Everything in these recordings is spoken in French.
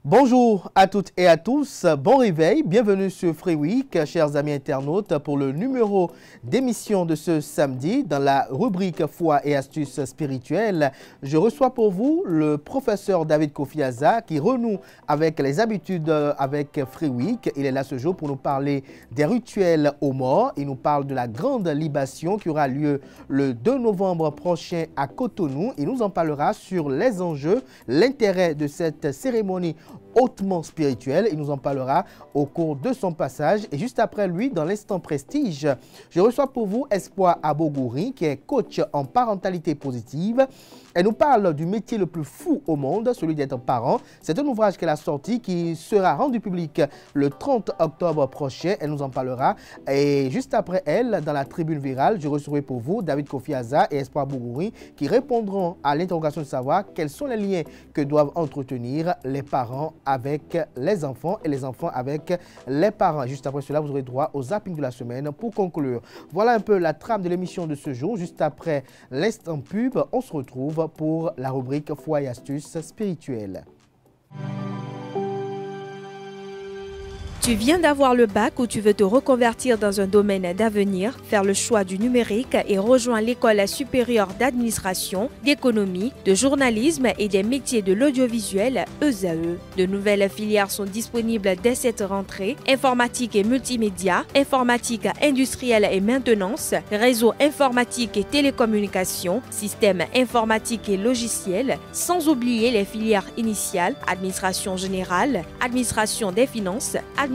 Bonjour à toutes et à tous, bon réveil, bienvenue sur Free Week, chers amis internautes, pour le numéro d'émission de ce samedi dans la rubrique Foi et astuces spirituelles. Je reçois pour vous le professeur David Kofi Aza qui renoue avec les habitudes avec Free Week. Il est là ce jour pour nous parler des rituels aux morts. Il nous parle de la grande libation qui aura lieu le 2 novembre prochain à Cotonou. Il nous en parlera sur les enjeux, l'intérêt de cette cérémonie hautement spirituel. Il nous en parlera au cours de son passage. Et juste après lui, dans l'instant prestige, je reçois pour vous Espoir Abogouri, qui est coach en parentalité positive. Elle nous parle du métier le plus fou au monde, celui d'être parent. C'est un ouvrage qu'elle a sorti qui sera rendu public le 30 octobre prochain. Elle nous en parlera. Et juste après elle, dans la tribune virale, je recevrai pour vous David Kofi Aza et Espoir Abogouri qui répondront à l'interrogation de savoir quels sont les liens que doivent entretenir les parents avec les enfants et les enfants avec les parents. Juste après cela, vous aurez droit au zapping de la semaine pour conclure. Voilà un peu la trame de l'émission de ce jour. Juste après l'instant pub, on se retrouve pour la rubrique Foi et astuces spirituelles. Tu viens d'avoir le bac ou tu veux te reconvertir dans un domaine d'avenir, faire le choix du numérique et rejoindre l'école supérieure d'administration, d'économie, de journalisme et des métiers de l'audiovisuel ESAE. De nouvelles filières sont disponibles dès cette rentrée: informatique et multimédia, informatique industrielle et maintenance, réseau informatique et télécommunications, système informatique et logiciel, sans oublier les filières initiales: administration générale, administration des finances, administration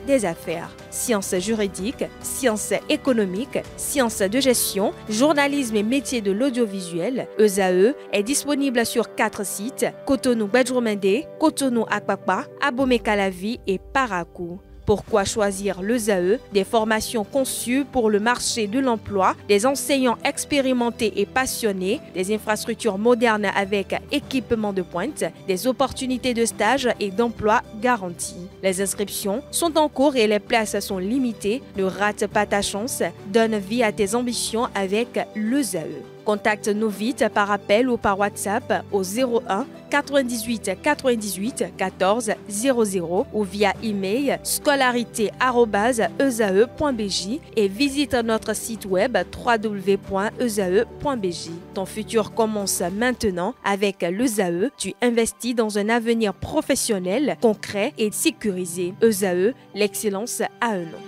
des affaires, sciences juridiques, sciences économiques, sciences de gestion, journalisme et métiers de l'audiovisuel. ESAE est disponible sur 4 sites: Cotonou Bedroumende, Cotonou Akpakpa, Abomey-Calavi et Parakou. Pourquoi choisir l'ESAE? Des formations conçues pour le marché de l'emploi, des enseignants expérimentés et passionnés, des infrastructures modernes avec équipement de pointe, des opportunités de stage et d'emploi garanties. Les inscriptions sont en cours et les places sont limitées. Ne rate pas ta chance, donne vie à tes ambitions avec l'ESAE. Contacte-nous vite par appel ou par WhatsApp au 01 98 98 14 00 ou via email scolarité@esae.bj et visite notre site web www.esae.bj. Ton futur commence maintenant avec l'ESAE. Tu investis dans un avenir professionnel, concret et sécurisé. ESAE, l'excellence à un nom.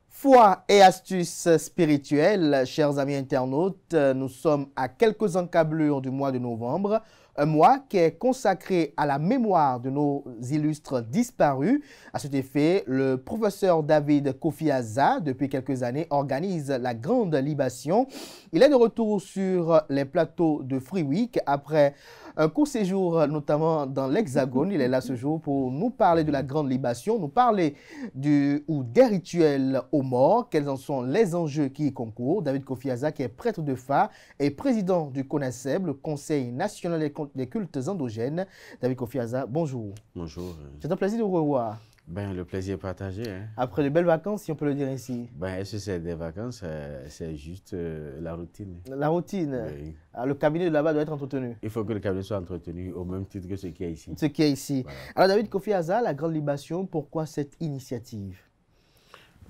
Foi et astuces spirituelles, chers amis internautes, nous sommes à quelques encablures du mois de novembre, un mois qui est consacré à la mémoire de nos illustres disparus. À cet effet, le professeur David Kofi Aza, depuis quelques années, organise la grande libation. Il est de retour sur les plateaux de Free Week après un court séjour, notamment dans l'Hexagone. Il est là ce jour pour nous parler de la grande libation, nous parler des rituels aux morts, quels en sont les enjeux qui y concourent. David Kofi Aza, qui est prêtre de phare et président du CONASEB, le Conseil national des cultes endogènes. David Kofi Aza, bonjour. Bonjour. C'est un plaisir de vous revoir. Ben, le plaisir est partagé. Hein. Après de belles vacances, si on peut le dire ainsi. Ben, est-ce que c'est des vacances? C'est juste la routine. La routine. Oui. Alors, le cabinet de là-bas doit être entretenu. Il faut que le cabinet soit entretenu au même titre que ce qui est ici. Ce qui est ici. Voilà. Alors, David Kofi Aza, la grande libation, pourquoi cette initiative?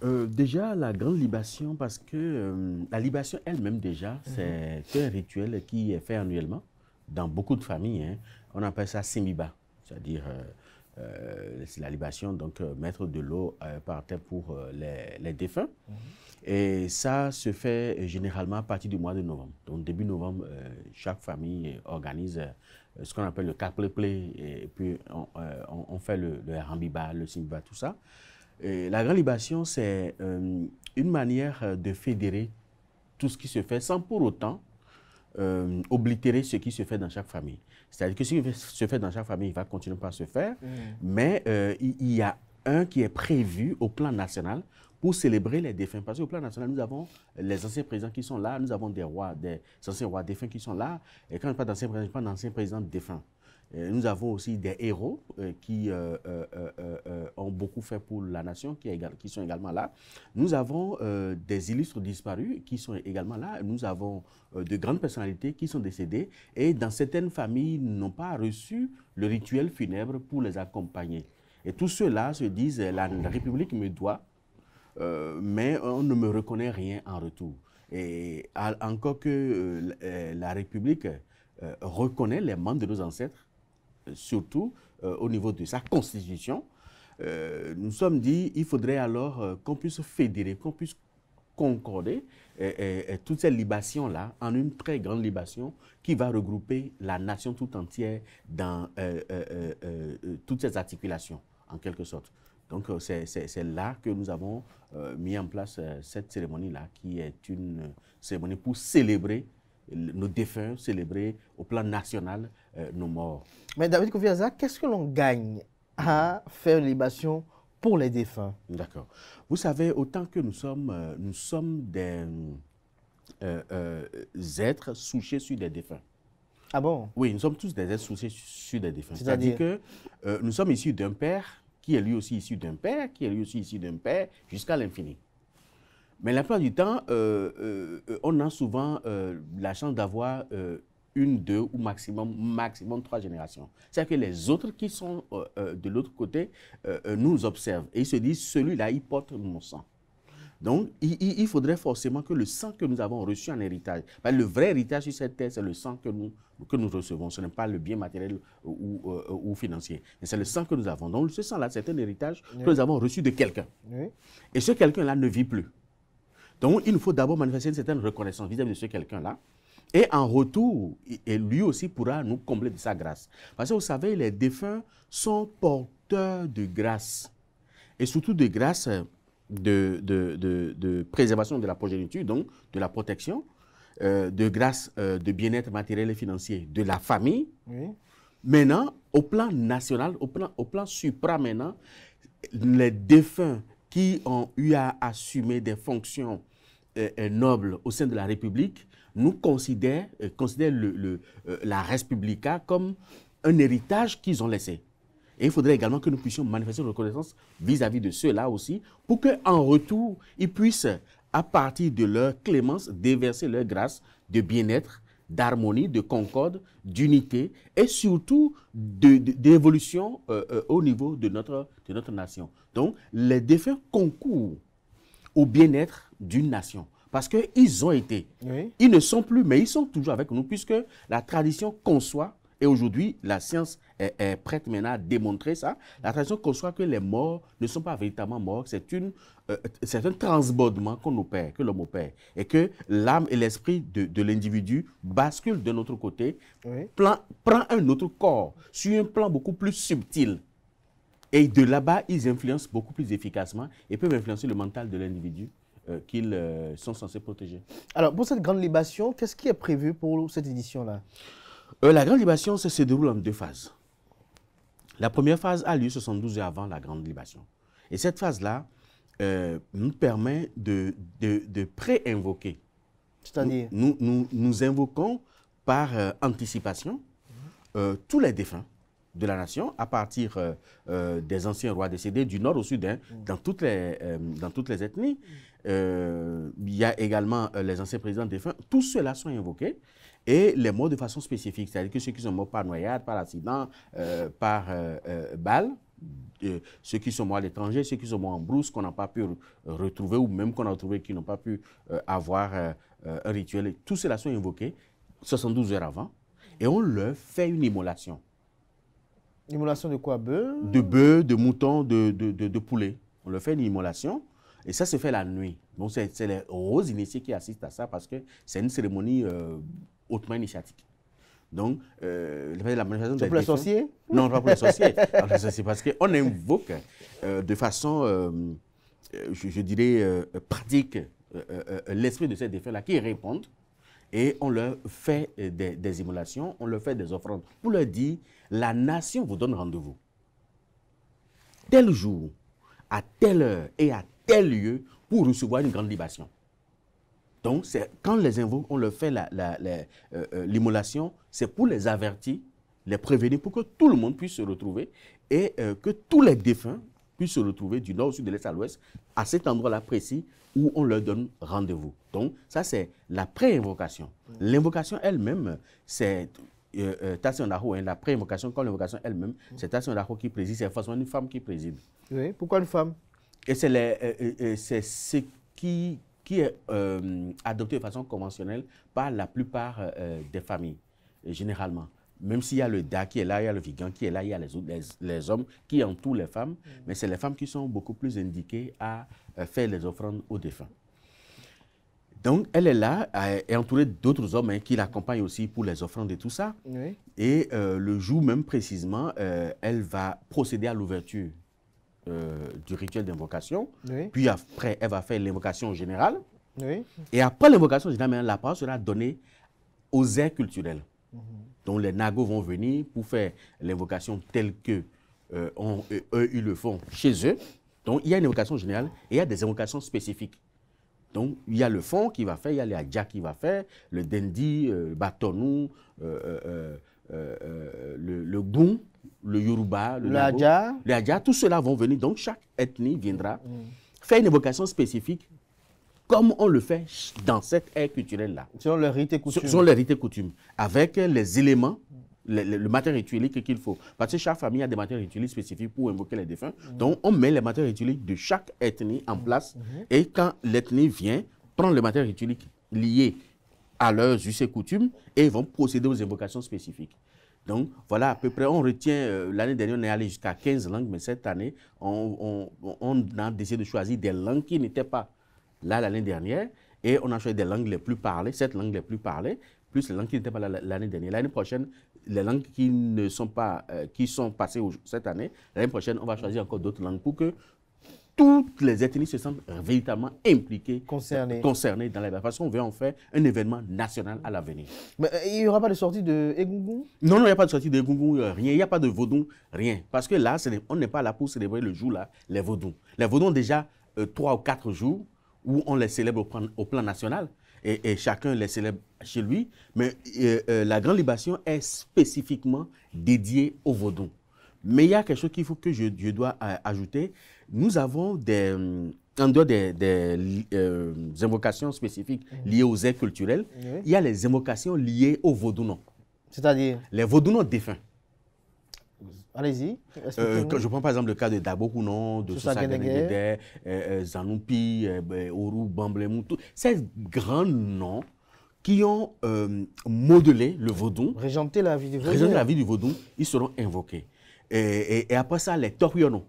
Déjà, la grande libation, parce que la libation elle-même, déjà, c'est un rituel qui est fait annuellement dans beaucoup de familles. Hein. On appelle ça Simiba, c'est-à-dire c'est la libation, donc mettre de l'eau par terre pour les défunts. Et ça se fait généralement à partir du mois de novembre. Donc début novembre, chaque famille organise ce qu'on appelle le Kaple-Play, et puis on fait le Rambiba, le Simiba, tout ça. Et la grande libation, c'est une manière de fédérer tout ce qui se fait sans pour autant oblitérer ce qui se fait dans chaque famille. C'est-à-dire que ce qui se fait dans chaque famille, il va continuer par se faire, mais il y a un qui est prévu au plan national pour célébrer les défunts. Parce qu'au plan national, nous avons les anciens présidents qui sont là, nous avons des rois, des anciens rois défunts qui sont là, et quand je parle d'anciens présidents, je parle d'anciens présidents défunts. Nous avons aussi des héros qui ont beaucoup fait pour la nation, qui sont également là. Nous avons des illustres disparus qui sont également là. Nous avons de grandes personnalités qui sont décédées et dans certaines familles n'ont pas reçu le rituel funèbre pour les accompagner. Et tous ceux-là se disent, la République me doit, mais on ne me reconnaît rien en retour. Et encore que la République reconnaît les membres de nos ancêtres, surtout au niveau de sa constitution, nous sommes dit il faudrait alors qu'on puisse fédérer, qu'on puisse concorder toutes ces libations-là en une très grande libation qui va regrouper la nation tout entière dans toutes ces articulations, en quelque sorte. Donc c'est là que nous avons mis en place cette cérémonie-là, qui est une cérémonie pour célébrer nos défunts, célébrer au plan national nos morts. Mais David Kofi Aza, qu'est-ce que l'on gagne à faire une libation pour les défunts? D'accord. Vous savez, autant que nous sommes des êtres souciés sur des défunts. Ah bon? Oui, nous sommes tous des êtres souciés sur des défunts. C'est-à-dire que nous sommes issus d'un père, qui est lui aussi issu d'un père, qui est lui aussi issu d'un père, jusqu'à l'infini. Mais la plupart du temps, on a souvent la chance d'avoir une, deux ou maximum 3 générations. C'est-à-dire que les autres qui sont de l'autre côté nous observent et ils se disent, celui-là, il porte mon sang. Donc, il faudrait forcément que le sang que nous avons reçu en héritage, le vrai héritage sur cette terre, c'est le sang que nous recevons. Ce n'est pas le bien matériel ou financier, mais c'est le sang que nous avons. Donc, ce sang-là, c'est un héritage que nous avons reçu de quelqu'un. Et ce quelqu'un-là ne vit plus. Donc, il nous faut d'abord manifester une certaine reconnaissance vis-à-vis de ce quelqu'un-là. Et en retour, lui aussi pourra nous combler de sa grâce. Parce que vous savez, les défunts sont porteurs de grâce. Et surtout de grâce de préservation de la progéniture, donc de la protection, de grâce de bien-être matériel et financier de la famille. Oui. Maintenant, au plan national, au plan supra maintenant, les défunts qui ont eu à assumer des fonctions nobles au sein de la République, nous considèrent la Res Publica comme un héritage qu'ils ont laissé. Et il faudrait également que nous puissions manifester une reconnaissance vis-à-vis de ceux-là aussi, pour qu'en retour, ils puissent, à partir de leur clémence, déverser leur grâce de bien-être, d'harmonie, de concorde, d'unité et surtout d'évolution au niveau de notre nation. Donc, les défunts concourent au bien-être d'une nation. Parce qu'ils ont été. Oui. Ils ne sont plus, mais ils sont toujours avec nous, puisque la tradition conçoit, et aujourd'hui, la science est prête maintenant à démontrer ça, la tradition conçoit que les morts ne sont pas véritablement morts, c'est un transbordement qu'on opère, que l'homme opère, et que l'âme et l'esprit de l'individu basculent de notre côté, oui. Prend un autre corps, sur un plan beaucoup plus subtil. Et de là-bas, ils influencent beaucoup plus efficacement et peuvent influencer le mental de l'individu qu'ils sont censés protéger. Alors, pour cette grande libation, qu'est-ce qui est prévu pour cette édition-là? La grande libation, ça se déroule en 2 phases. La première phase a lieu 72 heures avant la grande libation. Et cette phase-là nous permet de pré-invoquer. C'est-à-dire? Nous invoquons par anticipation tous les défunts de la nation, à partir des anciens rois décédés du nord au sud, hein, dans toutes les ethnies. Il y a également les anciens présidents défunts. Tous ceux-là sont invoqués et les morts de façon spécifique. C'est-à-dire que ceux qui sont morts par noyade, par accident, par balle, ceux qui sont morts à l'étranger, ceux qui sont morts en brousse, qu'on n'a pas pu retrouver ou même qu'on a retrouvé qui n'ont pas pu avoir un rituel. Tous ceux-là sont invoqués 72 heures avant et on leur fait une immolation. Immolation de quoi? Bœuf? De bœuf, de mouton, de poulet. On leur fait une immolation et ça se fait la nuit. Donc, c'est les roses initiés qui assistent à ça parce que c'est une cérémonie hautement initiatique. Donc, la manifestation des défunts... Pour les sorciers? Non, pas pour les sorciers. C'est parce qu'on invoque de façon, je dirais, pratique l'esprit de ces défunts-là qui répondent. et on leur fait des immolations, on leur fait des offrandes pour leur dire, la nation vous donne rendez-vous. Tel jour, à telle heure et à tel lieu pour recevoir une grande libation. Donc, quand les invoque, on leur fait l'immolation, c'est pour les avertir, les prévenir, pour que tout le monde puisse se retrouver et que tous les défunts puissent se retrouver du nord au sud, de l'est à l'ouest, à cet endroit-là précis où on leur donne rendez-vous. Donc, ça, c'est la pré-invocation. L'invocation elle-même, c'est Tassion Daho, la pré-invocation, quand l'invocation elle-même, c'est Tassion Daho qui préside, c'est forcément une femme qui préside. Oui, pourquoi une femme? Et c'est ce qui est adopté de façon conventionnelle par la plupart des familles, généralement. Même s'il y a le Da qui est là, il y a le Vigan qui est là, il y a les hommes qui entourent les femmes, mais c'est les femmes qui sont beaucoup plus indiquées à faire les offrandes aux défunts. Donc, elle est là, et entourée d'autres hommes qui l'accompagnent aussi pour les offrandes et tout ça. Oui. Et le jour même précisément, elle va procéder à l'ouverture du rituel d'invocation. Oui. Puis après, elle va faire l'invocation générale. Oui. Et après l'invocation générale, la parole sera donnée aux aires culturelles. Donc les nagos vont venir pour faire l'invocation telle que eux, ils le font chez eux. Donc il y a une invocation générale et il y a des invocations spécifiques. Donc il y a le fond qui va faire, il y a les adja qui va faire, le dendi, le batonou, le goun, le yoruba, le adja. Les adja, tout cela vont venir. Donc chaque ethnie viendra faire une invocation spécifique comme on le fait dans cette ère culturelle-là. Selon les rites et coutumes. Selon les rites et coutumes. Avec les éléments, le matériel rituelique qu'il faut. Parce que chaque famille a des matériels ritueliques spécifiques pour invoquer les défunts. Donc, on met les matériels ritueliques de chaque ethnie en place. Et quand l'ethnie vient, prend le matériel rituelique lié à leurs us et coutumes et vont procéder aux invocations spécifiques. Donc, voilà, à peu près, on retient, l'année dernière, on est allé jusqu'à 15 langues, mais cette année, on a décidé de choisir des langues qui n'étaient pas là l'année dernière, et on a choisi des langues les plus parlées, 7 langues les plus parlées, plus les langues qui n'étaient pas là l'année dernière. L'année prochaine, les langues qui ne sont pas, qui sont passées cette année, l'année prochaine, on va choisir encore d'autres langues pour que toutes les ethnies se sentent véritablement impliquées, concernées dans la parce qu'on veut en faire un événement national à l'avenir. Mais il n'y aura pas de sortie de Egungun? Non, il n'y a pas de sortie de Egungun, rien. Il n'y a pas de vaudou, rien. Parce que là, on n'est pas là pour célébrer le jour-là, les vaudous. Les vaudous ont déjà 3 ou 4 jours où on les célèbre au plan national et chacun les célèbre chez lui. Mais la grande libation est spécifiquement dédiée au vaudou. Mais il y a quelque chose qu'il faut que je dois ajouter. Nous avons en dehors des invocations spécifiques liées aux aires culturelles, il y a les invocations liées au vaudou. C'est-à-dire? Les vaudou défunts. Allez-y. Je prends par exemple le cas de Dabokounon, de Sousa Genegede, Zanoupi, Oru, Bamblemou, ces grands noms qui ont modelé le vaudou, régenté la vie du vaudou, ils seront invoqués. Et après ça, les Toriono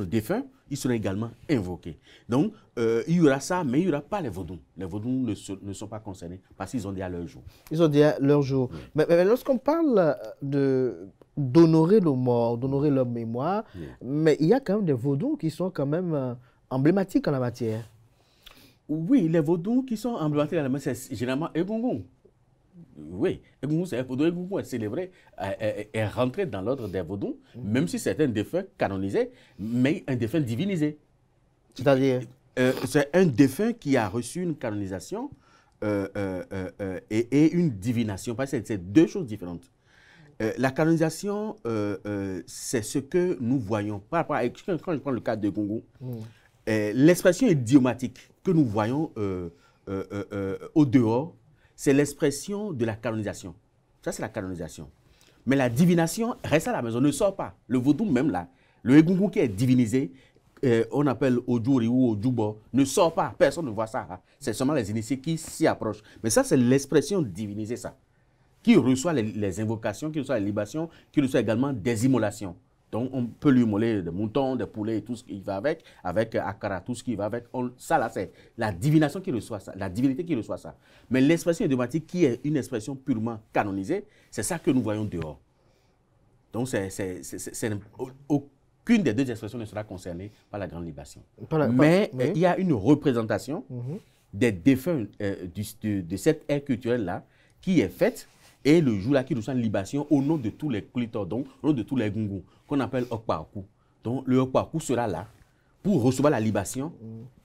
défunts, ils seront également invoqués. Donc, il y aura ça, mais il n'y aura pas les vaudous. Les vaudous ne sont pas concernés parce qu'ils ont déjà leur jour. Ils ont déjà leur jour. Oui. Mais lorsqu'on parle d'honorer le mort, d'honorer leur mémoire, mais il y a quand même des vaudous qui sont quand même emblématiques en la matière. Oui, les vaudous qui sont emblématiques en la matière, c'est généralement Egungun. Oui, Egungun est célébré, est rentré dans l'ordre des vaudous, même si c'est un défunt canonisé, mais un défunt divinisé. C'est-à-dire? C'est un défunt qui a reçu une canonisation et une divination, parce que c'est deux choses différentes. La canonisation, c'est ce que nous voyons. Quand je prends le cas de Egungun, l'expression idiomatique que nous voyons au dehors, c'est l'expression de la canonisation. Ça, c'est la canonisation. Mais la divination reste à la maison, ne sort pas. Le vaudou, même là, le Egungun qui est divinisé, on appelle Odjouri ou Odjubo, ne sort pas. Personne ne voit ça. Hein. C'est seulement les initiés qui s'y approchent. Mais ça, c'est l'expression divinisée, ça. Qui reçoit les invocations, qui reçoit les libations, qui reçoit également des immolations. Donc, on peut lui immoler des moutons, des poulets et tout ce qui va avec akara, tout ce qui va avec. Ça, là, c'est la divination qui reçoit ça, la divinité qui reçoit ça. Mais l'expression idiomatique, qui est une expression purement canonisée, c'est ça que nous voyons dehors. Donc, aucune des deux expressions ne sera concernée par la grande libation. Mais il y a une représentation des défunts de cette ère culturelle-là qui est faite, et le jour-là qui reçoit une libation au nom de tous les clitors, donc au nom de tous les gungus, qu'on appelle Okpaku. Donc le Okpaku sera là pour recevoir la libation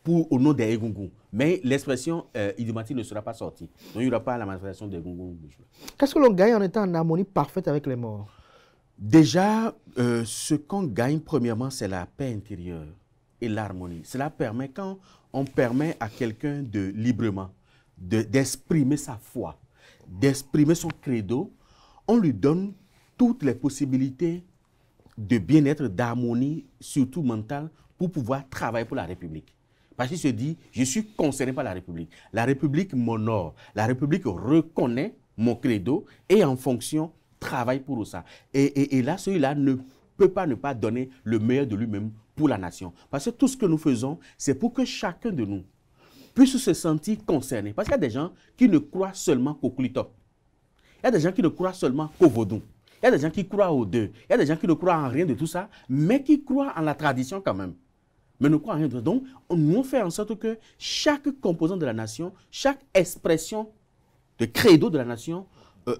au nom des gungus. Mais l'expression idiomatique ne sera pas sortie. Donc il n'y aura pas la manifestation des gungus. Qu'est-ce que l'on gagne en étant en harmonie parfaite avec les morts? Déjà, ce qu'on gagne premièrement, c'est la paix intérieure et l'harmonie. Cela permet, quand on permet à quelqu'un de librement d'exprimer sa foi, d'exprimer son credo, on lui donne toutes les possibilités de bien-être, d'harmonie, surtout mentale, pour pouvoir travailler pour la République. Parce qu'il se dit, je suis concerné par la République. La République m'honore. La République reconnaît mon credo et en fonction, travaille pour ça. Et là, celui-là ne peut pas ne pas donner le meilleur de lui-même pour la nation. Parce que tout ce que nous faisons, c'est pour que chacun de nous puisse se sentir concerné. Parce qu'il y a des gens qui ne croient seulement qu'au clito. Il y a des gens qui ne croient seulement qu'au vaudou. Il y a des gens qui croient aux deux. Il y a des gens qui ne croient en rien de tout ça, mais qui croient en la tradition quand même. Mais ne croient en rien de tout ça. Donc, nous faisons en sorte que chaque composant de la nation, chaque expression de credo de la nation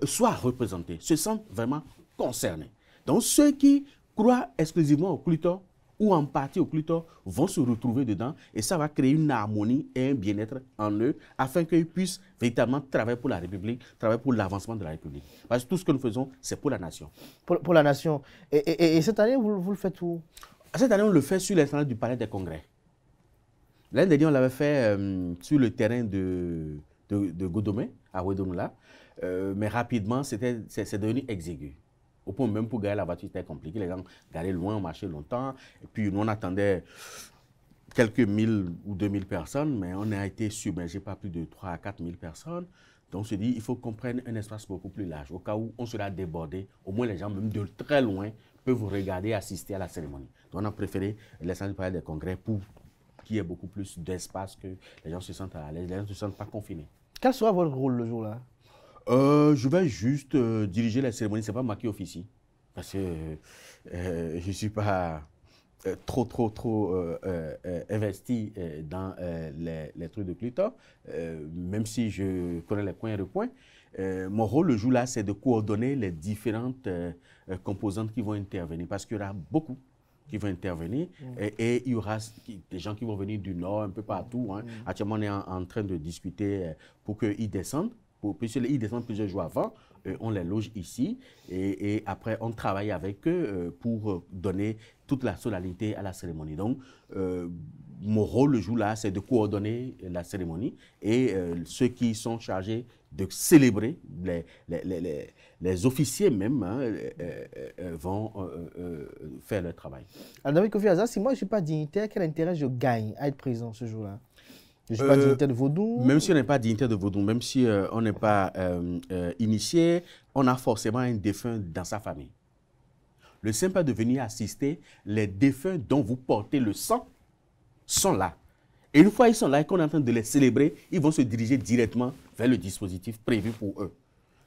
soit représenté, se sentent vraiment concernés. Donc, ceux qui croient exclusivement au clito ou en partie au clito vont se retrouver dedans et ça va créer une harmonie et un bien-être en eux afin qu'ils puissent véritablement travailler pour la République, travailler pour l'avancement de la République. Parce que tout ce que nous faisons, c'est pour la nation. Pour la nation. Et cette année, vous le faites où? Cette année, on le fait sur l'esplanade du Palais des Congrès. L'année dernière, on l'avait fait sur le terrain de Godomé, à Ouedonoula. Mais rapidement, c'est devenu exigu. Au point même pour garer la voiture, c'était compliqué. Les gens garaient loin, on marchait longtemps. Et puis, nous, on attendait quelques 1000 ou 2000 personnes, mais on a été submergé par plus de 3 à 4000 personnes. Donc, on se dit, il faut qu'on prenne un espace beaucoup plus large. Au cas où on sera débordé, au moins les gens, même de très loin, peuvent regarder et assister à la cérémonie. Donc, on a préféré l'espace du Palais des Congrès pour qu'il y ait beaucoup plus d'espace, que les gens se sentent à l'aise, les gens ne se sentent pas confinés. Quel sera votre rôle le jour-là? Je vais juste diriger la cérémonie. Ce n'est pas moi qui officie. Parce que je ne suis pas trop investi dans les trucs de clito. Même si je connais les coins et recoins. Mon rôle le jour-là, c'est de coordonner les différentes composantes qui vont intervenir. Parce qu'il y aura beaucoup qui vont intervenir et il y aura des gens qui vont venir du Nord, un peu partout. Hein. Actuellement, on est en train de discuter pour qu'ils descendent. Puisqu'ils descendent plusieurs jours avant, on les loge ici et après on travaille avec eux pour donner toute la solennité à la cérémonie. Donc, mon rôle le jour-là, c'est de coordonner la cérémonie et ceux qui sont chargés de célébrer, les officiers même, hein, vont faire leur travail. Alors, David Kofi Azza, si moi je ne suis pas dignitaire, quel intérêt je gagne à être présent ce jour-là? Je ne suis pas dignitaire de vaudou. Même si on n'est pas dignitaire de vaudou, même si on n'est pas initié, on a forcément un défunt dans sa famille. Le simple fait de venir assister, les défunts dont vous portez le sang sont là. Et une fois ils sont là et qu'on est en train de les célébrer, ils vont se diriger directement vers le dispositif prévu pour eux.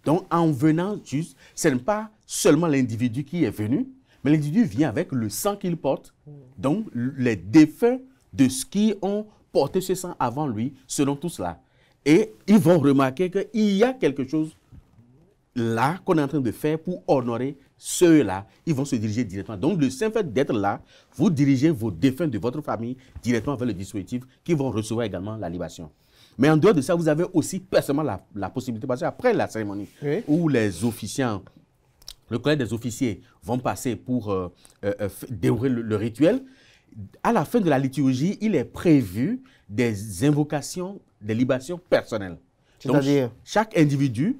Donc en venant juste, ce n'est pas seulement l'individu qui est venu, mais l'individu vient avec le sang qu'il porte. Donc les défunts de ce qui ont porter ce sang avant lui, seront tous là. Et ils vont remarquer qu'il y a quelque chose là qu'on est en train de faire pour honorer ceux-là. Ils vont se diriger directement. Donc, le simple fait d'être là, vous dirigez vos défunts de votre famille directement vers le dispositif qui vont recevoir également la libation. Mais en dehors de ça, vous avez aussi personnellement la possibilité, parce qu'après la cérémonie, où les officiants, le collège des officiers vont passer pour dérouler le rituel, à la fin de la liturgie, il est prévu des invocations, des libations personnelles. C'est-à-dire, chaque individu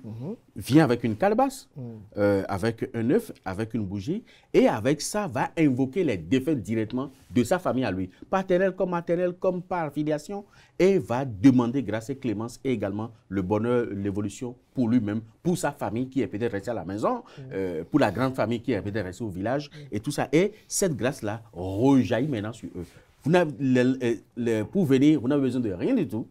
vient avec une calebasse, avec un œuf, avec une bougie, et avec ça va invoquer les défunts directement de sa famille à lui, paternelle comme maternelle, comme par filiation, et va demander grâce et clémence et également le bonheur, l'évolution pour lui-même, pour sa famille qui est peut-être restée à la maison, pour la grande famille qui est peut-être restée au village, et tout ça. Et cette grâce-là rejaillit maintenant sur eux. Pour venir, vous n'avez besoin de rien du tout.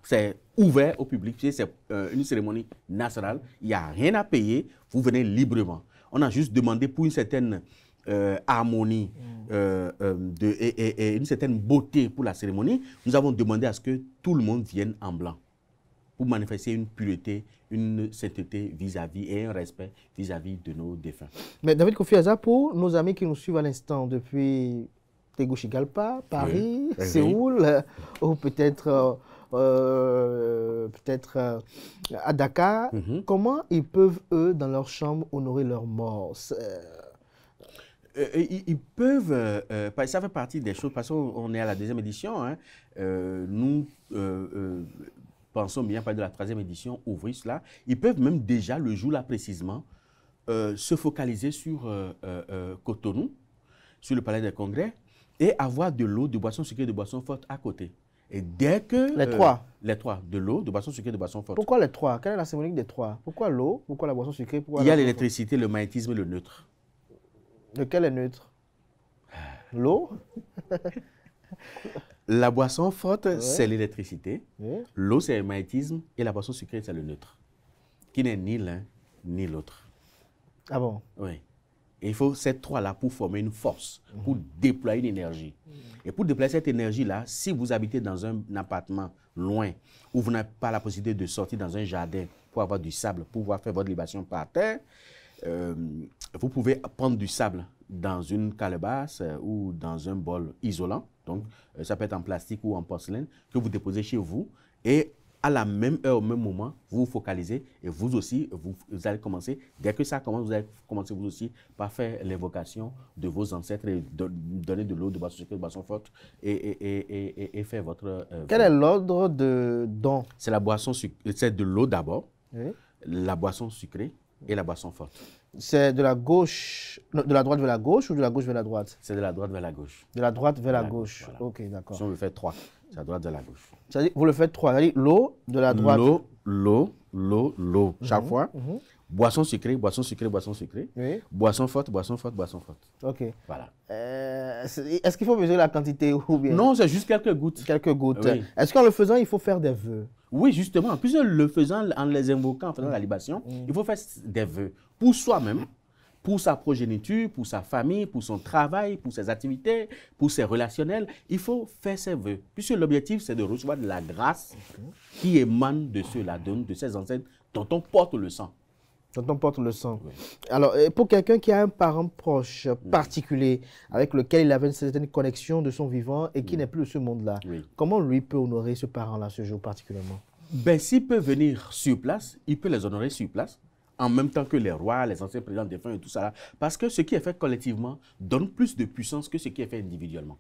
C'est ouvert au public, c'est une cérémonie nationale, il n'y a rien à payer, vous venez librement. On a juste demandé pour une certaine harmonie et une certaine beauté pour la cérémonie, nous avons demandé à ce que tout le monde vienne en blanc pour manifester une pureté, une sainteté vis-à-vis et un respect vis-à-vis de nos défunts. Mais David Kofi Aza, pour nos amis qui nous suivent à l'instant depuis Tegucigalpa, Paris, oui. Séoul, ou peut-être à Dakar, comment ils peuvent, eux, dans leur chambre, honorer leurs morts? Ils peuvent, ça fait partie des choses, parce qu'on est à la 2e édition, hein, nous pensons bien parler de la 3e édition, ouvrir cela. Ils peuvent même déjà, le jour-là précisément, se focaliser sur Cotonou, sur le palais des congrès, et avoir de l'eau, de boissons sucrées, de boissons fortes à côté. Et dès que... Les trois? Les trois, de l'eau, de boissons sucrées, de boissons fortes. Pourquoi les trois? Quelle est la symbolique des trois? Pourquoi l'eau? Pourquoi la boisson sucrée? Il y a l'électricité, le magnétisme et le neutre. Lequel est neutre? L'eau? La boisson forte, c'est l'électricité. Oui. L'eau, c'est le magnétisme. Et la boisson sucrée, c'est le neutre. Qui n'est ni l'un, ni l'autre. Ah bon? Oui. Et il faut ces trois-là pour former une force, pour déployer une énergie. Et pour déployer cette énergie-là, si vous habitez dans un appartement loin, où vous n'avez pas la possibilité de sortir dans un jardin pour avoir du sable, pour pouvoir faire votre libation par terre, vous pouvez prendre du sable dans une calebasse ou dans un bol isolant. Donc, ça peut être en plastique ou en porcelaine, que vous déposez chez vous. Et à la même heure, au même moment, vous vous focalisez et vous aussi, vous allez commencer, dès que ça commence, vous allez commencer vous aussi par faire l'invocation de vos ancêtres et donner de l'eau, de boisson sucrée, de boisson forte et faire votre... Quel est l'ordre de don? C'est la boisson sucrée, c'est de l'eau d'abord, Oui. la boisson sucrée et la boisson forte. C'est de la gauche, non, de la droite vers la gauche ou de la gauche vers la droite? C'est de la droite vers la gauche. De la droite vers la gauche. Voilà. Ok, d'accord. Si on veut faire 3, c'est la droite vers la gauche. C'est-à-dire, vous le faites 3. C'est-à-dire l'eau de la droite. L'eau, chaque fois. Boisson sucrée, boisson sucrée, boisson sucrée. Oui. Boisson forte, boisson forte, boisson forte. Ok. Voilà. Est-ce qu'il faut mesurer la quantité ou bien? Non, c'est juste quelques gouttes. Quelques gouttes. Oui. Est-ce qu'en le faisant, il faut faire des vœux? Oui, justement. En plus, le faisant, en les invoquant, en faisant la libation, il faut faire des vœux pour soi-même, pour sa progéniture, pour sa famille, pour son travail, pour ses activités, pour ses relationnels. Il faut faire ses vœux. Puisque l'objectif, c'est de recevoir de la grâce qui émane de ceux-là, de ses ancêtres dont on porte le sang. Dont on porte le sang. Oui. Alors, pour quelqu'un qui a un parent proche particulier, avec lequel il avait une certaine connexion de son vivant et qui n'est plus de ce monde-là, comment lui peut honorer ce parent-là ce jour particulièrement? Ben, s'il peut venir sur place, il peut les honorer sur place, en même temps que les rois, les anciens présidents défunts et tout ça là. Parce que ce qui est fait collectivement donne plus de puissance que ce qui est fait individuellement.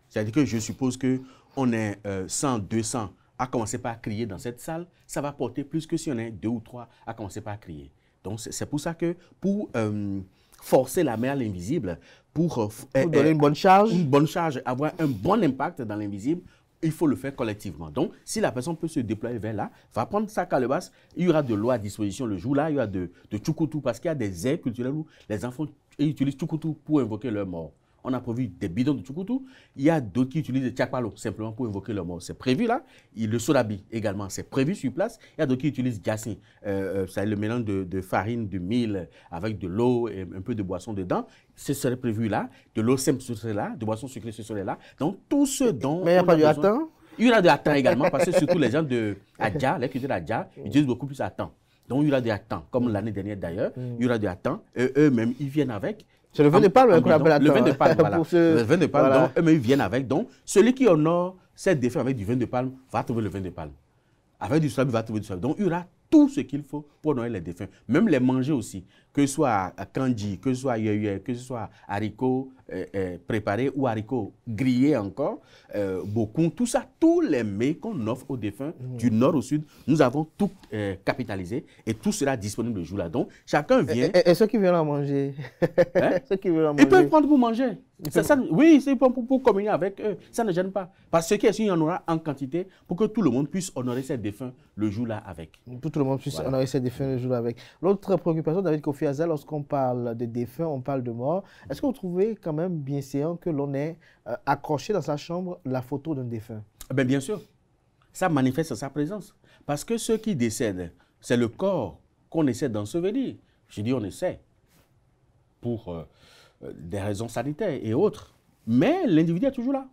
C'est-à-dire que je suppose qu'on est 100, 200 à commencer par crier dans cette salle, ça va porter plus que si on est 2 ou 3 à commencer par crier. Donc c'est pour ça que pour forcer la mer à l'invisible, pour donner une bonne charge, avoir un bon impact dans l'invisible, il faut le faire collectivement. Donc, si la personne peut se déployer vers là, va prendre sa calebasse, il y aura de l'eau à disposition le jour-là, il y aura de tchoukoutou, parce qu'il y a des aires culturelles où les enfants utilisent tchoukoutou pour invoquer leur mort. On a prévu des bidons de tchoukoutou. Il y a d'autres qui utilisent des tchakpalo simplement pour invoquer leur mort. C'est prévu là. Et le sodabi également, c'est prévu sur place. Il y a d'autres qui utilisent gassin. C'est le mélange de farine, de mil avec de l'eau et un peu de boisson dedans. Ce serait prévu là. De l'eau simple, ce serait là. De boisson sucrée, ce serait là. Donc, tout ce dont... Mais il n'y a pas du hatan? Il y aura du hatan également, parce que surtout les gens de Adja, les cultures d'Adja, utilisent beaucoup plus hatan. Donc, il y aura du hatan, comme l'année dernière d'ailleurs. Il y aura du hatan. Eux-mêmes, ils viennent avec. C'est le vin de palme qu'on appelle hatan. Le vin de palme, voilà. Le vin de palme, voilà. donc eux-mêmes, ils viennent avec. Donc, celui qui honore cette défunte avec du vin de palme va trouver le vin de palme. Avec du sable, il va trouver du sable. Donc, il y aura tout ce qu'il faut pour honorer les défunts. Même les manger aussi. Que ce soit kanji, que ce soit yoye, que ce soit haricots préparés ou haricots grillés encore, beaucoup, tout ça, tous les mets qu'on offre aux défunts du nord au sud, nous avons tout capitalisé et tout sera disponible le jour-là. Donc, chacun vient. Et ceux qui veulent en manger, hein? Ceux qui veulent en manger. Ils peuvent prendre pour manger. Oui, c'est pour communier avec eux. Ça ne gêne pas. Parce que il y en aura en quantité pour que tout le monde puisse honorer ses défunts le jour-là avec. Pour que tout le monde puisse honorer ses défunts le jour-là avec. L'autre préoccupation, David Kofi Aza, lorsqu'on parle de défunts, on parle de morts. Est-ce que vous trouvez quand même bien séant que l'on ait accroché dans sa chambre la photo d'un défunt? Bien sûr. Ça manifeste sa présence. Parce que ceux qui décèdent, c'est le corps qu'on essaie d'ensevelir. Je dis on essaie. pour des raisons sanitaires et autres. Mais l'individu est toujours là.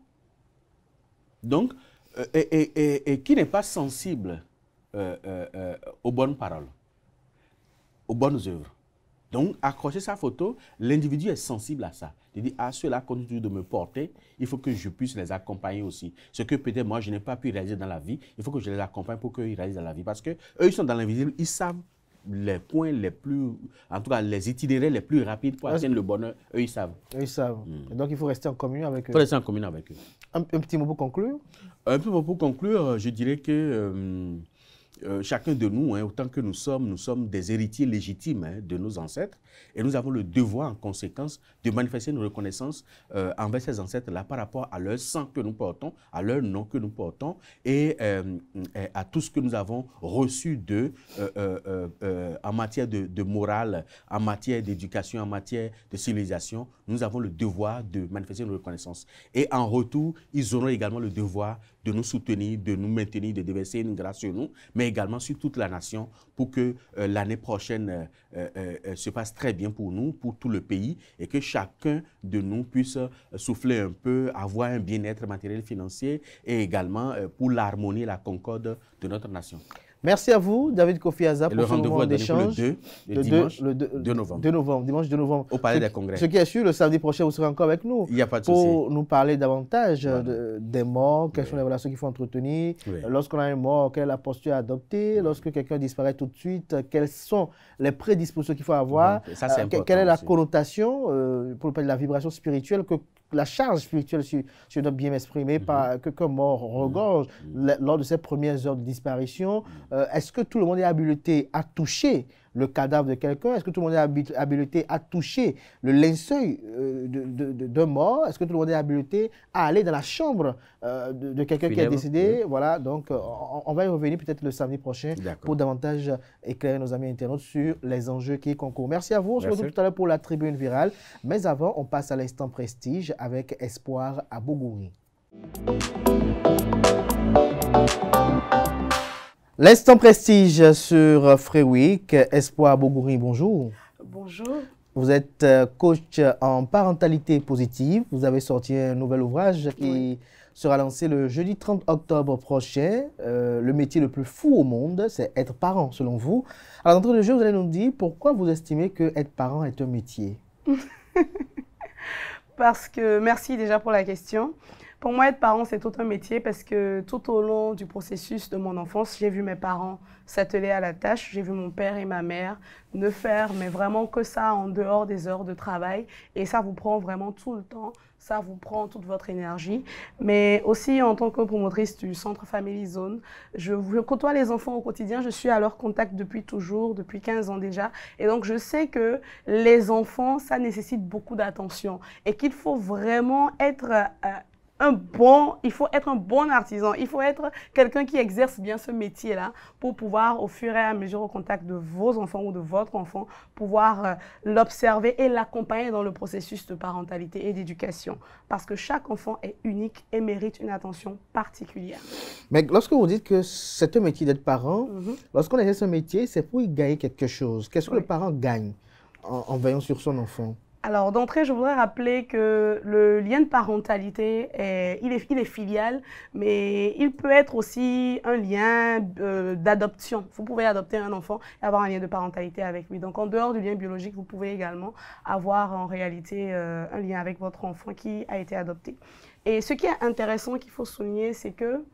Donc, et qui n'est pas sensible aux bonnes paroles, aux bonnes œuvres. Donc, accrocher sa photo, l'individu est sensible à ça. Il dit, ah, ceux-là continuent de me porter, il faut que je puisse les accompagner aussi. Ce que peut-être moi, je n'ai pas pu réaliser dans la vie, il faut que je les accompagne pour qu'ils réalisent dans la vie. Parce qu'eux, ils sont dans l'invisible, ils savent les points les plus, en tout cas, les itinéraires les plus rapides pour atteindre le bonheur. Eux, ils savent. Eux, ils savent. Donc, il faut rester en communion avec eux. Il faut rester en communion avec eux. Un petit mot pour conclure. Un petit mot pour conclure, je dirais que chacun de nous, autant que nous sommes des héritiers légitimes de nos ancêtres et nous avons le devoir en conséquence de manifester une reconnaissance envers ces ancêtres-là par rapport à leur sang que nous portons, à leur nom que nous portons et à tout ce que nous avons reçu d'eux en matière de morale, en matière d'éducation, en matière de civilisation. Nous avons le devoir de manifester une reconnaissance. Et en retour, ils auront également le devoir de nous soutenir, de nous maintenir, de déverser une grâce sur nous, mais également sur toute la nation pour que l'année prochaine se passe très bien pour nous, pour tout le pays, et que chacun de nous puisse souffler un peu, avoir un bien-être matériel, financier, et également pour l'harmonie et la concorde de notre nation. Merci à vous, David Kofi Aza, pour ce moment d'échange. Le dimanche 2 novembre. Dimanche 2 novembre. Au Palais des Congrès. Ce qui est sûr, le samedi prochain, vous serez encore avec nous. Il n'y a pas de souci. Pour nous parler davantage des morts, quelles sont les relations qu'il faut entretenir. Lorsqu'on a un mort, quelle est la posture à adopter. Lorsque quelqu'un disparaît tout de suite, quelles sont les prédispositions qu'il faut avoir. Ça, c'est important quelle est la aussi. connotation, pour parler de la vibration spirituelle, la charge spirituelle, si je dois bien m'exprimer, qu'un mort regorge lors de ses premières heures de disparition. Est-ce que tout le monde est habilité à toucher le cadavre de quelqu'un? Est-ce que tout le monde est habilité à toucher le linceul d'un mort? Est-ce que tout le monde est habilité à aller dans la chambre de quelqu'un qui est décédé? Voilà, donc on va y revenir peut-être le samedi prochain pour davantage éclairer nos amis internautes sur les enjeux qui y concourent. Merci à vous. On se retrouve tout à l'heure pour la tribune virale. Mais avant, on passe à l'instant prestige avec Espoir à Bougouri. L'instant prestige sur Free Week. Espoir Bougouri, bonjour. Bonjour. Vous êtes coach en parentalité positive. Vous avez sorti un nouvel ouvrage qui sera lancé le jeudi 30 octobre prochain. Le métier le plus fou au monde, c'est être parent, selon vous. Alors, d'entrée de jeu, vous allez nous dire pourquoi vous estimez que être parent est un métier. Parce que, merci déjà pour la question. Pour moi, être parent, c'est tout un métier parce que tout au long du processus de mon enfance, j'ai vu mes parents s'atteler à la tâche. J'ai vu mon père et ma mère ne faire, mais vraiment que ça en dehors des heures de travail. Et ça vous prend vraiment tout le temps. Ça vous prend toute votre énergie. Mais aussi, en tant que promotrice du Centre Family Zone, je côtoie les enfants au quotidien. Je suis à leur contact depuis toujours, depuis 15 ans déjà. Et donc, je sais que les enfants, ça nécessite beaucoup d'attention. Et qu'il faut vraiment être... il faut être un bon artisan, il faut être quelqu'un qui exerce bien ce métier-là pour pouvoir, au fur et à mesure, au contact de vos enfants ou de votre enfant, pouvoir l'observer et l'accompagner dans le processus de parentalité et d'éducation. Parce que chaque enfant est unique et mérite une attention particulière. Mais lorsque vous dites que c'est un métier d'être parent, lorsqu'on exerce un métier, c'est pour y gagner quelque chose. Qu'est-ce que le parent gagne en veillant sur son enfant? Alors, d'entrée, je voudrais rappeler que le lien de parentalité, il est filial, mais il peut être aussi un lien d'adoption. Vous pouvez adopter un enfant et avoir un lien de parentalité avec lui. Donc, en dehors du lien biologique, vous pouvez également avoir en réalité un lien avec votre enfant qui a été adopté. Et ce qui est intéressant qu'il faut souligner, c'est que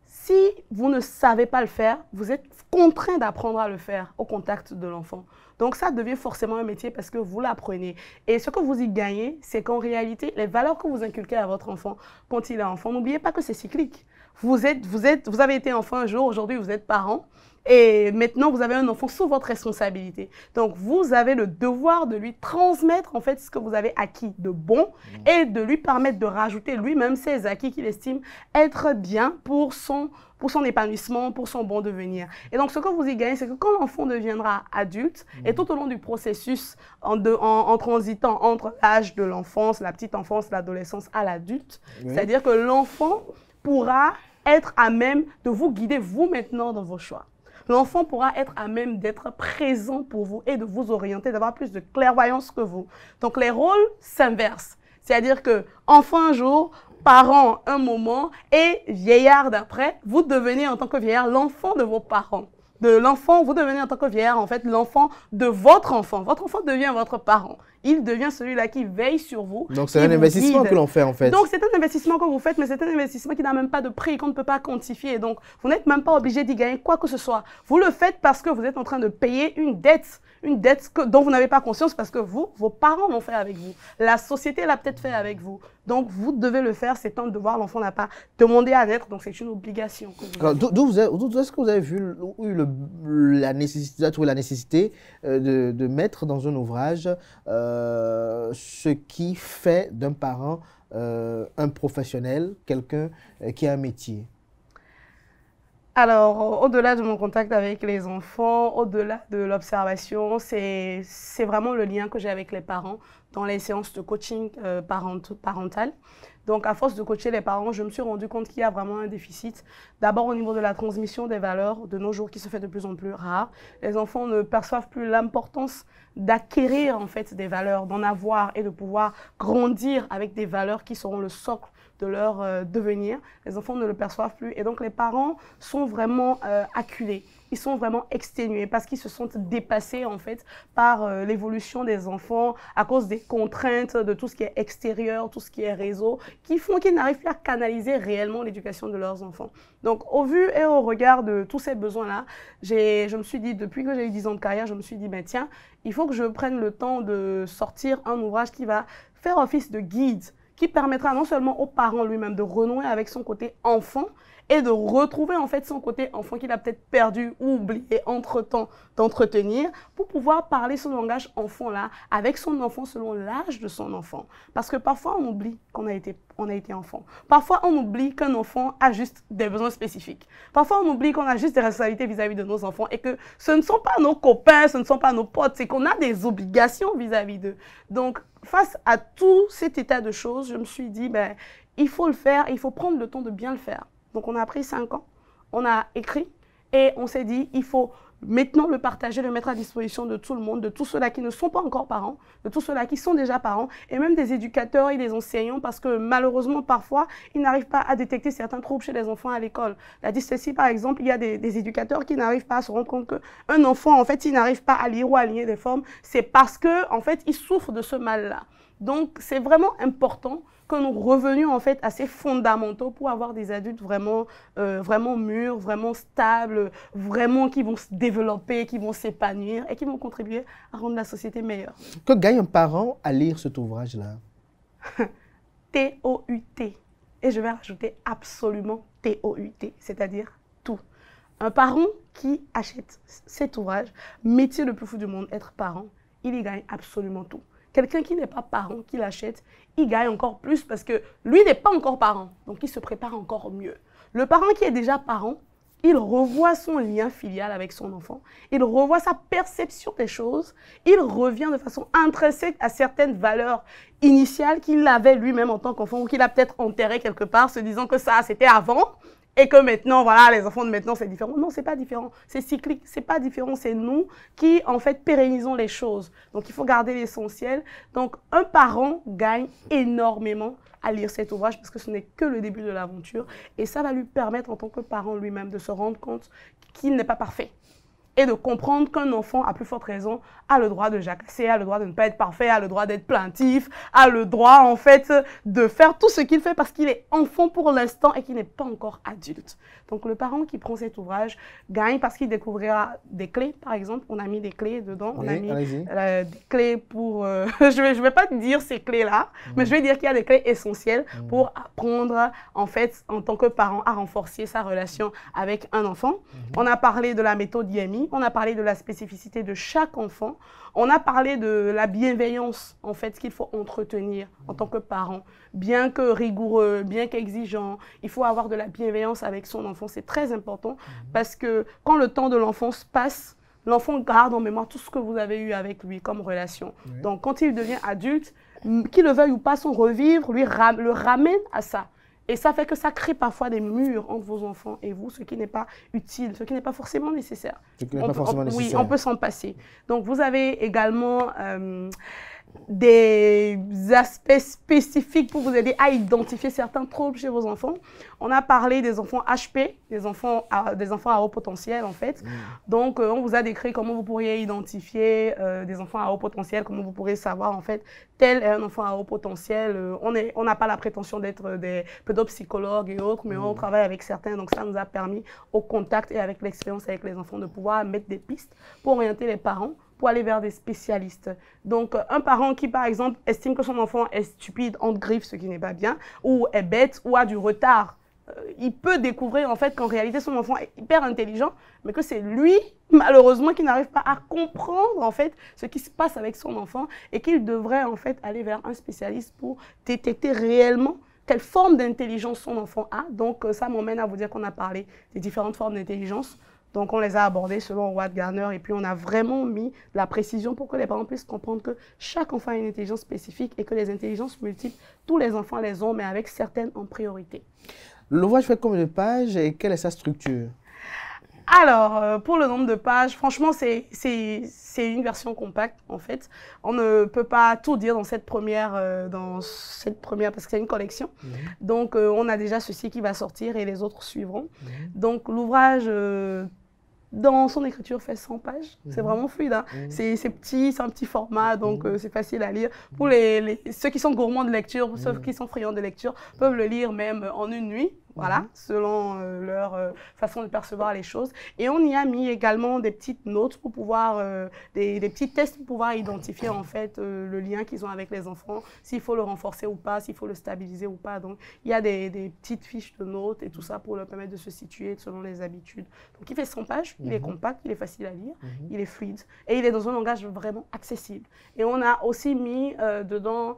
si vous ne savez pas le faire, vous êtes contraint d'apprendre à le faire au contact de l'enfant. Donc, ça devient forcément un métier parce que vous l'apprenez. Et ce que vous y gagnez, c'est qu'en réalité, les valeurs que vous inculquez à votre enfant quand il est enfant, n'oubliez pas que c'est cyclique. Vous avez été enfant un jour, aujourd'hui vous êtes parent. Et maintenant, vous avez un enfant sous votre responsabilité. Donc, vous avez le devoir de lui transmettre en fait ce que vous avez acquis de bon et de lui permettre de rajouter lui-même ses acquis qu'il estime être bien pour son épanouissement, pour son bon devenir. Et donc, ce que vous y gagnez, c'est que quand l'enfant deviendra adulte, et tout au long du processus, en transitant entre l'âge de l'enfance, la petite enfance, l'adolescence à l'adulte, c'est-à-dire que l'enfant pourra être à même de vous guider vous maintenant dans vos choix. l'enfant pourra être à même d'être présent pour vous et de vous orienter, d'avoir plus de clairvoyance que vous. Donc, les rôles s'inversent. C'est-à-dire que enfant un jour, parent un moment et vieillard d'après, vous devenez en tant que vieillard l'enfant de vos parents. De l'enfant, vous devenez en tant que vieillard, en fait, l'enfant de votre enfant. Votre enfant devient votre parent. Il devient celui-là qui veille sur vous. Donc, c'est un investissement que l'on fait, en fait. Donc, c'est un investissement que vous faites, mais c'est un investissement qui n'a même pas de prix, qu'on ne peut pas quantifier. Donc, vous n'êtes même pas obligé d'y gagner quoi que ce soit. Vous le faites parce que vous êtes en train de payer une dette dont vous n'avez pas conscience parce que vous, vos parents l'ont fait avec vous. La société l'a peut-être fait avec vous. Donc, vous devez le faire, c'est un devoir. L'enfant n'a pas demandé à naître, donc c'est une obligation. D'où est-ce que vous avez la nécessité de mettre dans un ouvrage ce qui fait d'un parent un professionnel, quelqu'un qui a un métier? Alors, au-delà de mon contact avec les enfants, au-delà de l'observation, c'est vraiment le lien que j'ai avec les parents dans les séances de coaching parental. Donc, à force de coacher les parents, je me suis rendu compte qu'il y a vraiment un déficit. D'abord, au niveau de la transmission des valeurs de nos jours, qui se fait de plus en plus rare. Les enfants ne perçoivent plus l'importance d'acquérir, en fait, des valeurs, d'en avoir et de pouvoir grandir avec des valeurs qui seront le socle de leur devenir. Les enfants ne le perçoivent plus. Et donc, les parents sont vraiment acculés. Ils sont vraiment exténués parce qu'ils se sentent dépassés, en fait, par l'évolution des enfants à cause des contraintes de tout ce qui est extérieur, tout ce qui est réseau, qui font qu'ils n'arrivent plus à canaliser réellement l'éducation de leurs enfants. Donc, au vu et au regard de tous ces besoins-là, je me suis dit, depuis que j'ai eu 10 ans de carrière, je me suis dit, mais tiens, il faut que je prenne le temps de sortir un ouvrage qui va faire office de guide, qui permettra non seulement au parent lui-même de renouer avec son côté enfant et de retrouver en fait son côté enfant qu'il a peut-être perdu ou oublié entre-temps d'entretenir pour pouvoir parler son langage enfant-là avec son enfant selon l'âge de son enfant. Parce que parfois on oublie qu'on a été enfant. Parfois on oublie qu'un enfant a juste des besoins spécifiques. Parfois on oublie qu'on a juste des responsabilités vis-à-vis de nos enfants et que ce ne sont pas nos copains, ce ne sont pas nos potes, c'est qu'on a des obligations vis-à-vis d'eux. Donc, face à tout cet état de choses, je me suis dit, ben, il faut le faire, il faut prendre le temps de bien le faire. Donc, on a pris 5 ans, on a écrit et on s'est dit, il faut maintenant le partager, le mettre à disposition de tout le monde, de tous ceux-là qui ne sont pas encore parents, de tous ceux-là qui sont déjà parents, et même des éducateurs et des enseignants, parce que malheureusement, parfois, ils n'arrivent pas à détecter certains troubles chez les enfants à l'école. La dyslexie, par exemple, il y a des éducateurs qui n'arrivent pas à se rendre compte qu'un enfant, en fait, s'il n'arrive pas à lire ou à aligner des formes, c'est parce que, en fait, il souffre de ce mal-là. Donc, c'est vraiment important que nous revenions en fait à ces fondamentaux pour avoir des adultes vraiment, vraiment mûrs, vraiment stables, vraiment qui vont se développer, qui vont s'épanouir et qui vont contribuer à rendre la société meilleure. Que gagne un parent à lire cet ouvrage-là? T-O-U-T. Et je vais rajouter absolument T-O-U-T, c'est-à-dire tout. Un parent qui achète cet ouvrage, métier le plus fou du monde, être parent, il y gagne absolument tout. Quelqu'un qui n'est pas parent, qui l'achète, il gagne encore plus parce que lui n'est pas encore parent. Donc, il se prépare encore mieux. Le parent qui est déjà parent, il revoit son lien filial avec son enfant. Il revoit sa perception des choses. Il revient de façon intrinsèque à certaines valeurs initiales qu'il avait lui-même en tant qu'enfant ou qu'il a peut-être enterré quelque part, se disant que ça, c'était avant. Et que maintenant, voilà, les enfants de maintenant, c'est différent. Non, c'est pas différent. C'est cyclique. C'est pas différent. C'est nous qui, en fait, pérennisons les choses. Donc, il faut garder l'essentiel. Donc, un parent gagne énormément à lire cet ouvrage parce que ce n'est que le début de l'aventure. Et ça va lui permettre, en tant que parent lui-même, de se rendre compte qu'il n'est pas parfait. Et de comprendre qu'un enfant, à plus forte raison, a le droit de jacasser, a le droit de ne pas être parfait, a le droit d'être plaintif, a le droit, en fait, de faire tout ce qu'il fait parce qu'il est enfant pour l'instant et qu'il n'est pas encore adulte. Donc, le parent qui prend cet ouvrage gagne parce qu'il découvrira des clés, par exemple. On a mis des clés dedans. On a mis des clés pour... je vais pas dire ces clés-là, mais je vais dire qu'il y a des clés essentielles pour apprendre, en fait, en tant que parent, à renforcer sa relation avec un enfant. On a parlé de la méthode IMI. On a parlé de la spécificité de chaque enfant. On a parlé de la bienveillance, en fait, qu'il faut entretenir en tant que parent. Bien que rigoureux, bien qu'exigeant, il faut avoir de la bienveillance avec son enfant. C'est très important parce que quand le temps de l'enfance passe, l'enfant garde en mémoire tout ce que vous avez eu avec lui comme relation. Oui. Donc, quand il devient adulte, qu'il le veuille ou pas, son revivre le ramène à ça. Et ça fait que ça crée parfois des murs entre vos enfants et vous, ce qui n'est pas utile, ce qui n'est pas forcément nécessaire. Oui, on peut s'en passer. Donc, vous avez également des aspects spécifiques pour vous aider à identifier certains troubles chez vos enfants. On a parlé des enfants HP, des enfants à haut potentiel en fait. Donc, on vous a décrit comment vous pourriez identifier des enfants à haut potentiel, comment vous pourriez savoir en fait tel est un enfant à haut potentiel. On n'a pas la prétention d'être des pédopsychologues et autres, mais on travaille avec certains. Donc, ça nous a permis au contact et avec l'expérience avec les enfants de pouvoir mettre des pistes pour orienter les parents pour aller vers des spécialistes. Donc, un parent qui, par exemple, estime que son enfant est stupide, entre griffes, ce qui n'est pas bien, ou est bête, ou a du retard, il peut découvrir, en fait, qu'en réalité, son enfant est hyper intelligent, mais que c'est lui, malheureusement, qui n'arrive pas à comprendre, en fait, ce qui se passe avec son enfant, et qu'il devrait, en fait, aller vers un spécialiste pour détecter réellement quelle forme d'intelligence son enfant a. Donc, ça m'emmène à vous dire qu'on a parlé des différentes formes d'intelligence. Donc, on les a abordés selon Howard Gardner et puis on a vraiment mis de la précision pour que les parents puissent comprendre que chaque enfant a une intelligence spécifique et que les intelligences multiples, tous les enfants les ont, mais avec certaines en priorité. L'ouvrage fait combien de pages et quelle est sa structure? Alors, pour le nombre de pages, franchement, c'est une version compacte, en fait. On ne peut pas tout dire dans cette première parce que c'est une collection. Donc, on a déjà ceci qui va sortir et les autres suivront. Donc, l'ouvrage, dans son écriture, fait 100 pages. C'est vraiment fluide. Hein. C'est petit, c'est un petit format, donc c'est facile à lire. Pour ceux qui sont gourmands de lecture, ceux qui sont friands de lecture, peuvent le lire même en une nuit. Voilà, selon leur façon de percevoir les choses. Et on y a mis également des petites notes pour pouvoir, des petits tests pour pouvoir identifier en fait le lien qu'ils ont avec les enfants, s'il faut le renforcer ou pas, s'il faut le stabiliser ou pas. Donc, il y a des petites fiches de notes et tout ça pour leur permettre de se situer selon les habitudes. Donc, il fait 100 pages, il est compact, il est facile à lire, il est fluide et il est dans un langage vraiment accessible. Et on a aussi mis dedans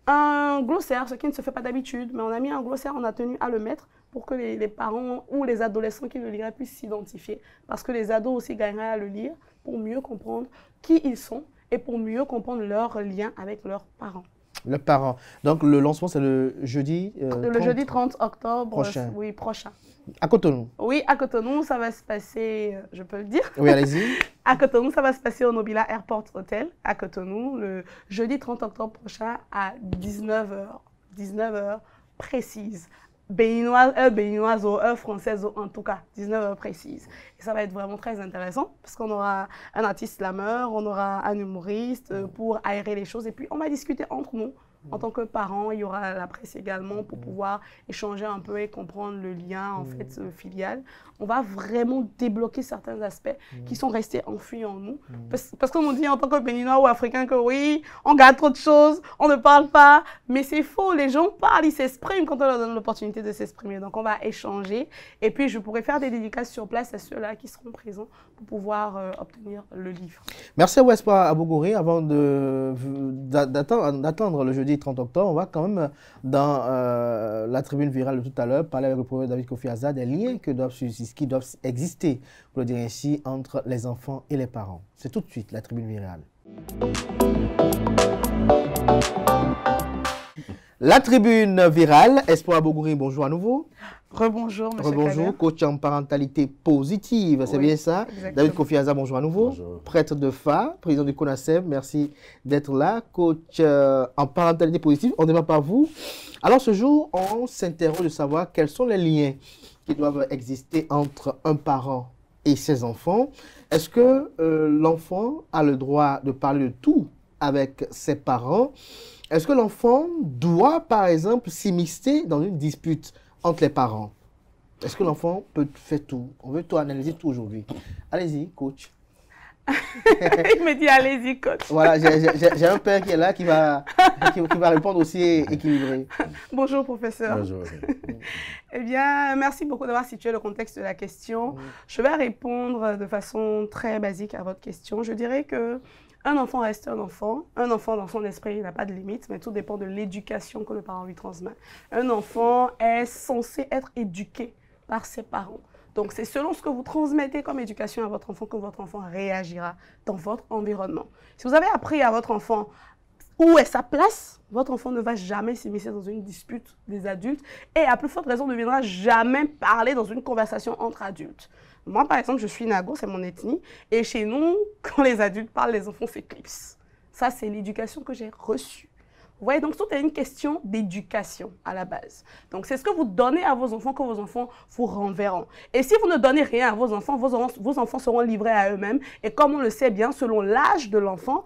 un glossaire, ce qui ne se fait pas d'habitude, mais on a mis un glossaire, on a tenu à le mettre pour que les parents ou les adolescents qui le liraient puissent s'identifier. Parce que les ados aussi gagneraient à le lire pour mieux comprendre qui ils sont et pour mieux comprendre leur lien avec leurs parents. Leurs parents. Donc le lancement, c'est le jeudi jeudi 30 octobre prochain. Oui, prochain. À Cotonou? Oui, à Cotonou, ça va se passer, je peux le dire? Oui, allez-y. À Cotonou, ça va se passer au Nobila Airport Hotel, à Cotonou, le jeudi 30 octobre prochain à 19h précise. Béninoise ou heure française en tout cas, 19h précise. Et ça va être vraiment très intéressant parce qu'on aura un artiste slameur, on aura un humoriste pour aérer les choses et puis on va discuter entre nous. En tant que parents, il y aura la presse également pour pouvoir échanger un peu et comprendre le lien en fait filial. On va vraiment débloquer certains aspects qui sont restés enfouis en nous. Parce qu'on nous dit en tant que Béninois ou Africains que oui, on garde trop de choses, on ne parle pas. Mais c'est faux, les gens parlent, ils s'expriment quand on leur donne l'opportunité de s'exprimer. Donc on va échanger et puis je pourrai faire des dédicaces sur place à ceux-là qui seront présents pour pouvoir obtenir le livre. Merci à Wespa Abougori. Avant d'attendre le jeudi 30 octobre, on va quand même dans la tribune virale de tout à l'heure parler avec le professeur David Kofi Azad des liens qui doivent exister, pour le dire ainsi, entre les enfants et les parents. C'est tout de suite la tribune virale. La tribune virale, Espoir Abougori, bonjour à nouveau. Rebonjour, monsieur Rebonjour, coach en parentalité positive, c'est bien ça. Exactement. David Kofi Azad, bonjour à nouveau. Bonjour. Prêtre de FA, président du CONASEB, merci d'être là. Coach en parentalité positive, on démarre par vous. Alors ce jour, on s'interroge de savoir quels sont les liens qui doivent exister entre un parent et ses enfants. Est-ce que l'enfant a le droit de parler de tout avec ses parents? Est-ce que l'enfant doit, par exemple, s'immiscer dans une dispute entre les parents? Est-ce que l'enfant peut faire tout? On veut tout analyser tout aujourd'hui. Allez-y, coach. Il me dit allez-y, coach. Voilà, j'ai un père qui est là, qui va répondre aussi équilibré. Bonjour, professeur. Bonjour. Eh bien, merci beaucoup d'avoir situé le contexte de la question. Je vais répondre de façon très basique à votre question. Je dirais que un enfant reste un enfant. Un enfant, dans son esprit, il n'a pas de limite, mais tout dépend de l'éducation que le parent lui transmet. Un enfant est censé être éduqué par ses parents. Donc, c'est selon ce que vous transmettez comme éducation à votre enfant que votre enfant réagira dans votre environnement. Si vous avez appris à votre enfant où est sa place, votre enfant ne va jamais s'immiscer dans une dispute des adultes et à plus forte raison ne viendra jamais parler dans une conversation entre adultes. Moi, par exemple, je suis Nago, c'est mon ethnie, et chez nous, quand les adultes parlent, les enfants s'éclipsent. Ça, c'est l'éducation que j'ai reçue. Vous voyez, donc tout est une question d'éducation à la base. Donc c'est ce que vous donnez à vos enfants que vos enfants vous renverront. Et si vous ne donnez rien à vos enfants seront livrés à eux-mêmes. Et comme on le sait bien, selon l'âge de l'enfant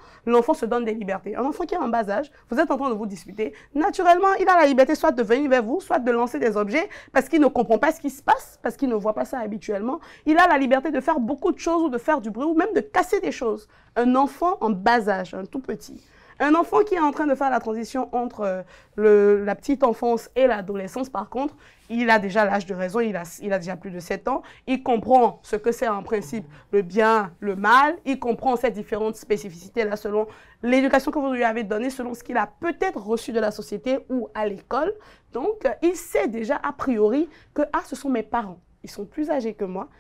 se donne des libertés. Un enfant qui est en bas âge, vous êtes en train de vous disputer, naturellement, il a la liberté soit de venir vers vous, soit de lancer des objets parce qu'il ne comprend pas ce qui se passe, parce qu'il ne voit pas ça habituellement. Il a la liberté de faire beaucoup de choses ou de faire du bruit ou même de casser des choses. Un enfant en bas âge, un tout petit. Un enfant qui est en train de faire la transition entre la petite enfance et l'adolescence, par contre, il a déjà l'âge de raison, il a déjà plus de 7 ans, il comprend ce que c'est en principe le bien, le mal, il comprend ces différentes spécificités-là selon l'éducation que vous lui avez donnée, selon ce qu'il a peut-être reçu de la société ou à l'école. Donc, il sait déjà a priori que ce sont mes parents, ils sont plus âgés que moi.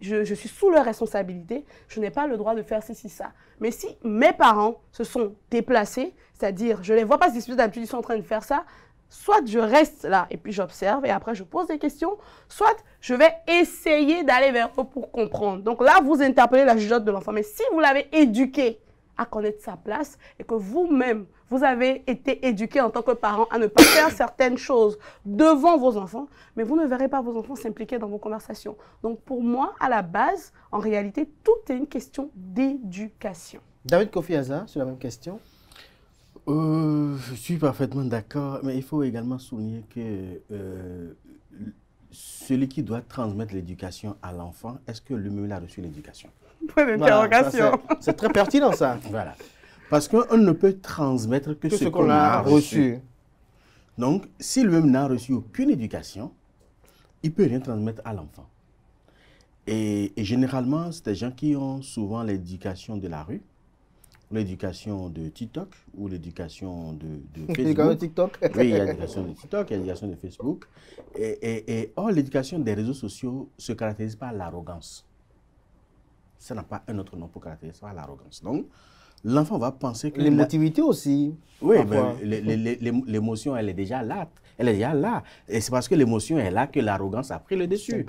Je suis sous leur responsabilité, je n'ai pas le droit de faire ceci, ça. Mais si mes parents se sont déplacés, c'est-à-dire je ne les vois pas se disputer d'habitude, ils sont en train de faire ça, soit je reste là et puis j'observe et après je pose des questions, soit je vais essayer d'aller vers eux pour comprendre. Donc là, vous interpellez la jugeote de l'enfant. Mais si vous l'avez éduqué à connaître sa place et que vous-même, vous avez été éduqué en tant que parent à ne pas faire certaines choses devant vos enfants, mais vous ne verrez pas vos enfants s'impliquer dans vos conversations. Donc pour moi, à la base, en réalité, tout est une question d'éducation. David Kofi Aza, sur la même question. Je suis parfaitement d'accord, mais il faut également souligner que celui qui doit transmettre l'éducation à l'enfant, est-ce que lui-même a reçu l'éducation? Point d'interrogation. Voilà, c'est très pertinent ça. Voilà. Parce qu'on ne peut transmettre que ce qu'on a reçu. Donc, si lui-même n'a reçu aucune éducation, il ne peut rien transmettre à l'enfant. Et généralement, c'est des gens qui ont souvent l'éducation de la rue, l'éducation de TikTok ou l'éducation de Facebook. L'éducation de TikTok. Oui, il y a l'éducation de TikTok, il y a l'éducation de Facebook. Or, l'éducation des réseaux sociaux se caractérise par l'arrogance. Ça n'a pas un autre nom pour caractériser ça, l'arrogance. Donc, l'enfant va penser que... L'émotivité aussi. Oui, l'émotion, elle est déjà là. Elle est déjà là. Et c'est parce que l'émotion est là que l'arrogance a pris le dessus.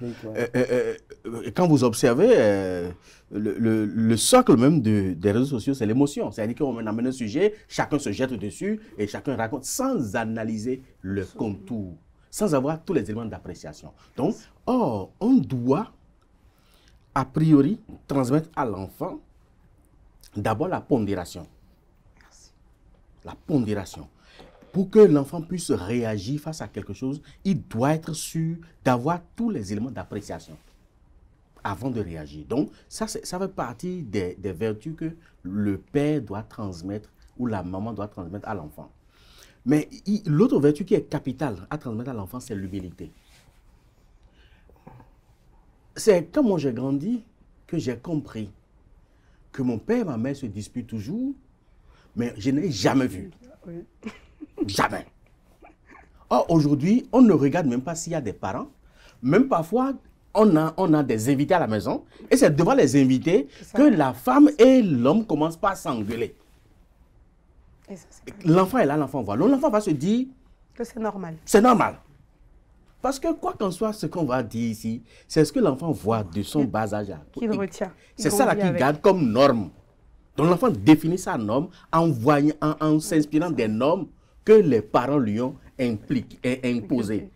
Quand vous observez, le socle même des réseaux sociaux, c'est l'émotion. C'est-à-dire qu'on amène un sujet, chacun se jette dessus et chacun raconte sans analyser le contour, sans avoir tous les éléments d'appréciation. Donc, on doit, a priori, transmettre à l'enfant d'abord la pondération. Merci. La pondération. Pour que l'enfant puisse réagir face à quelque chose, il doit être sûr d'avoir tous les éléments d'appréciation avant de réagir. Donc, ça fait partie des vertus que le père doit transmettre ou la maman doit transmettre à l'enfant. Mais l'autre vertu qui est capitale à transmettre à l'enfant, c'est l'humilité. C'est quand moi j'ai grandi que j'ai compris que mon père et ma mère se disputent toujours, mais je n'ai jamais vu. Oui. Jamais. Or, aujourd'hui, on ne regarde même pas s'il y a des parents. Même parfois, on a des invités à la maison. Et c'est devant les invités que la femme et l'homme commencent pas à s'engueuler. L'enfant est là, l'enfant voit. L'enfant va se dire que c'est normal. C'est normal. Parce que quoi qu'en soit ce qu'on va dire ici, c'est ce que l'enfant voit de son bas âge. Qu'il retient. C'est ça là qu'il garde comme norme. Donc l'enfant définit sa norme en s'inspirant des normes que les parents lui ont imposées.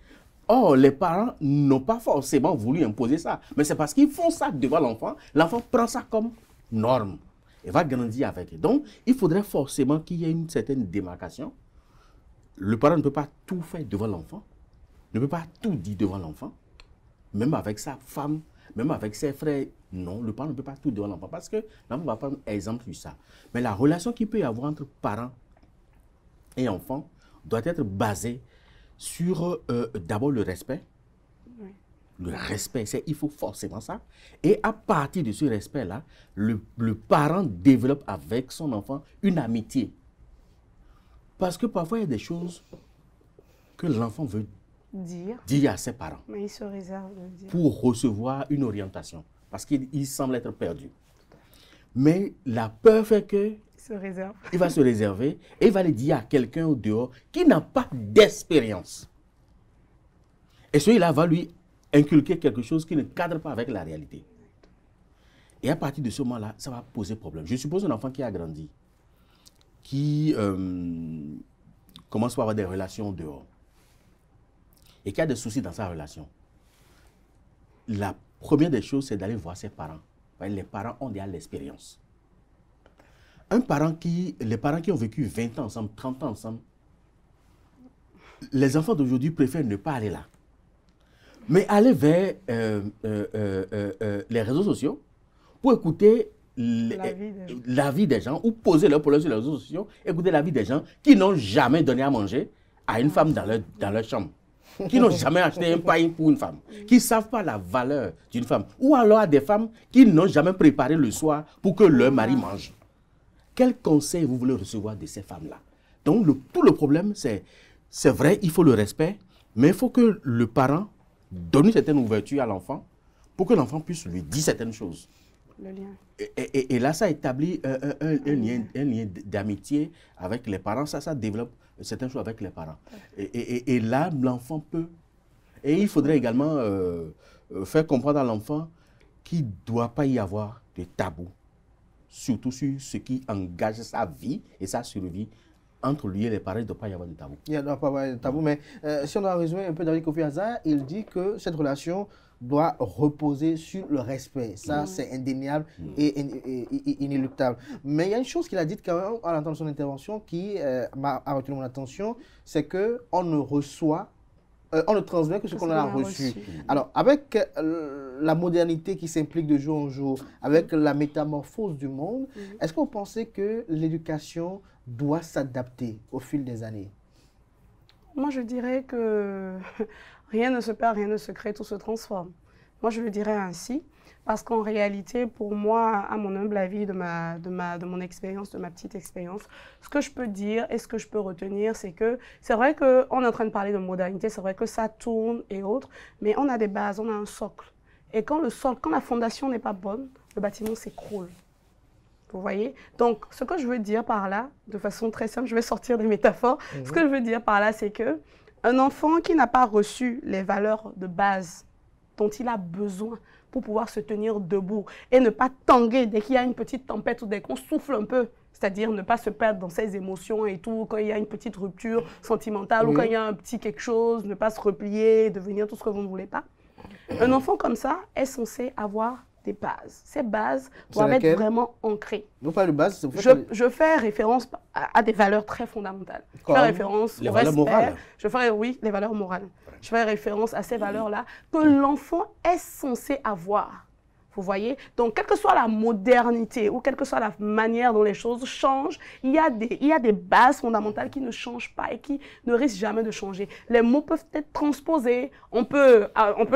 Or, les parents n'ont pas forcément voulu imposer ça. Mais c'est parce qu'ils font ça devant l'enfant. L'enfant prend ça comme norme et va grandir avec. Donc, il faudrait forcément qu'il y ait une certaine démarcation. Le parent ne peut pas tout faire devant l'enfant. Ne peut pas tout dire devant l'enfant. Même avec sa femme, même avec ses frères. Non, le parent ne peut pas tout devant l'enfant. Parce que l'enfant va prendre exemple sur ça. Mais la relation qu'il peut y avoir entre parents et enfants doit être basée sur d'abord le respect. Oui. Le respect, il faut forcément ça. Et à partir de ce respect-là, le parent développe avec son enfant une amitié. Parce que parfois, il y a des choses que l'enfant veut dire à ses parents. Mais il se réserve de dire. Pour recevoir une orientation. Parce qu'il semble être perdu. Mais la peur fait que Se réserve. Il va se réserver et il va le dire à quelqu'un au dehors qui n'a pas d'expérience. Et celui-là va lui inculquer quelque chose qui ne cadre pas avec la réalité. Et à partir de ce moment-là, ça va poser problème. Je suppose un enfant qui a grandi, qui commence par avoir des relations dehors et qui a des soucis dans sa relation. La première des choses, c'est d'aller voir ses parents. Les parents ont déjà l'expérience. Les parents qui ont vécu 20 ans ensemble, 30 ans ensemble, les enfants d'aujourd'hui préfèrent ne pas aller là. Mais aller vers les réseaux sociaux pour écouter la vie des gens ou poser leurs problèmes sur les réseaux sociaux, écouter la vie des gens qui n'ont jamais donné à manger à une femme dans leur chambre, qui n'ont jamais acheté un pain pour une femme, qui ne savent pas la valeur d'une femme, ou alors à des femmes qui n'ont jamais préparé le soir pour que leur mari mange. Quel conseil vous voulez recevoir de ces femmes-là? Donc, tout le problème, c'est vrai, il faut le respect, mais il faut que le parent donne une certaine ouverture à l'enfant pour que l'enfant puisse lui dire certaines choses. Le lien. Et là, ça établit un lien d'amitié avec les parents. Ça développe certaines choses avec les parents. Et là, l'enfant peut. Et il faudrait également faire comprendre à l'enfant qu'il ne doit pas y avoir de tabou, surtout sur ce qui engage sa vie et sa survie. Entre lui et les parents, il ne doit pas y avoir de tabou. Il ne doit pas y avoir de tabou, mais si on doit résumer un peu David Kofi Hazard, il dit que cette relation doit reposer sur le respect. Ça, c'est indéniable et inéluctable. Mais il y a une chose qu'il a dite quand même à l'entendre son intervention qui m'a retenu mon attention, c'est qu'on ne reçoit, on ne transmet que ce qu'on a reçu. Alors, avec la modernité qui s'implique de jour en jour, avec la métamorphose du monde, est-ce que vous pensez que l'éducation doit s'adapter au fil des années? Moi, je dirais que rien ne se perd, rien ne se crée, tout se transforme. Moi, je le dirais ainsi, parce qu'en réalité, pour moi, à mon humble avis, de mon expérience, de ma petite expérience, ce que je peux dire et ce que je peux retenir, c'est que c'est vrai qu'on est en train de parler de modernité, c'est vrai que ça tourne et autres, mais on a des bases, on a un socle. Et quand la fondation n'est pas bonne, le bâtiment s'écroule. Vous voyez? Donc, ce que je veux dire par là, de façon très simple, je vais sortir des métaphores. Ce que je veux dire par là, c'est que un enfant qui n'a pas reçu les valeurs de base dont il a besoin pour pouvoir se tenir debout et ne pas tanguer dès qu'il y a une petite tempête ou dès qu'on souffle un peu, c'est-à-dire ne pas se perdre dans ses émotions et tout, quand il y a une petite rupture sentimentale ou quand il y a un petit quelque chose, ne pas se replier, devenir tout ce que vous ne voulez pas. Un enfant comme ça est censé avoir des bases. Ces bases doivent être vraiment ancrées. Vous parlez de bases, je fais référence à des valeurs très fondamentales. Comme je fais référence les au valeurs respect. morales. Oui, les valeurs morales. Je fais référence à ces valeurs-là que l'enfant est censé avoir. Vous voyez? Donc, quelle que soit la modernité ou quelle que soit la manière dont les choses changent, il y a des bases fondamentales qui ne changent pas et qui ne risquent jamais de changer. Les mots peuvent être transposés, on peut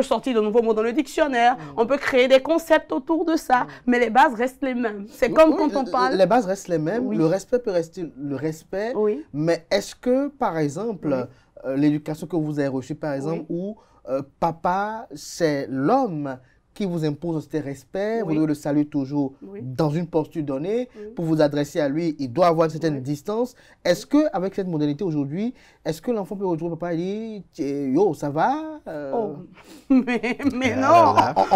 sortir de nouveaux mots dans le dictionnaire, on peut créer des concepts autour de ça, mais les bases restent les mêmes. C'est comme quand on parle... Les bases restent les mêmes, le respect peut rester le respect, mais est-ce que, par exemple, l'éducation que vous avez reçue, par exemple, où papa, c'est l'homme qui vous impose ce respect, vous devez le saluer toujours dans une posture donnée. Pour vous adresser à lui, il doit avoir une certaine distance. Est-ce qu'avec cette modernité aujourd'hui, est-ce que l'enfant peut retrouver papa et dire « Yo, ça va Mais non.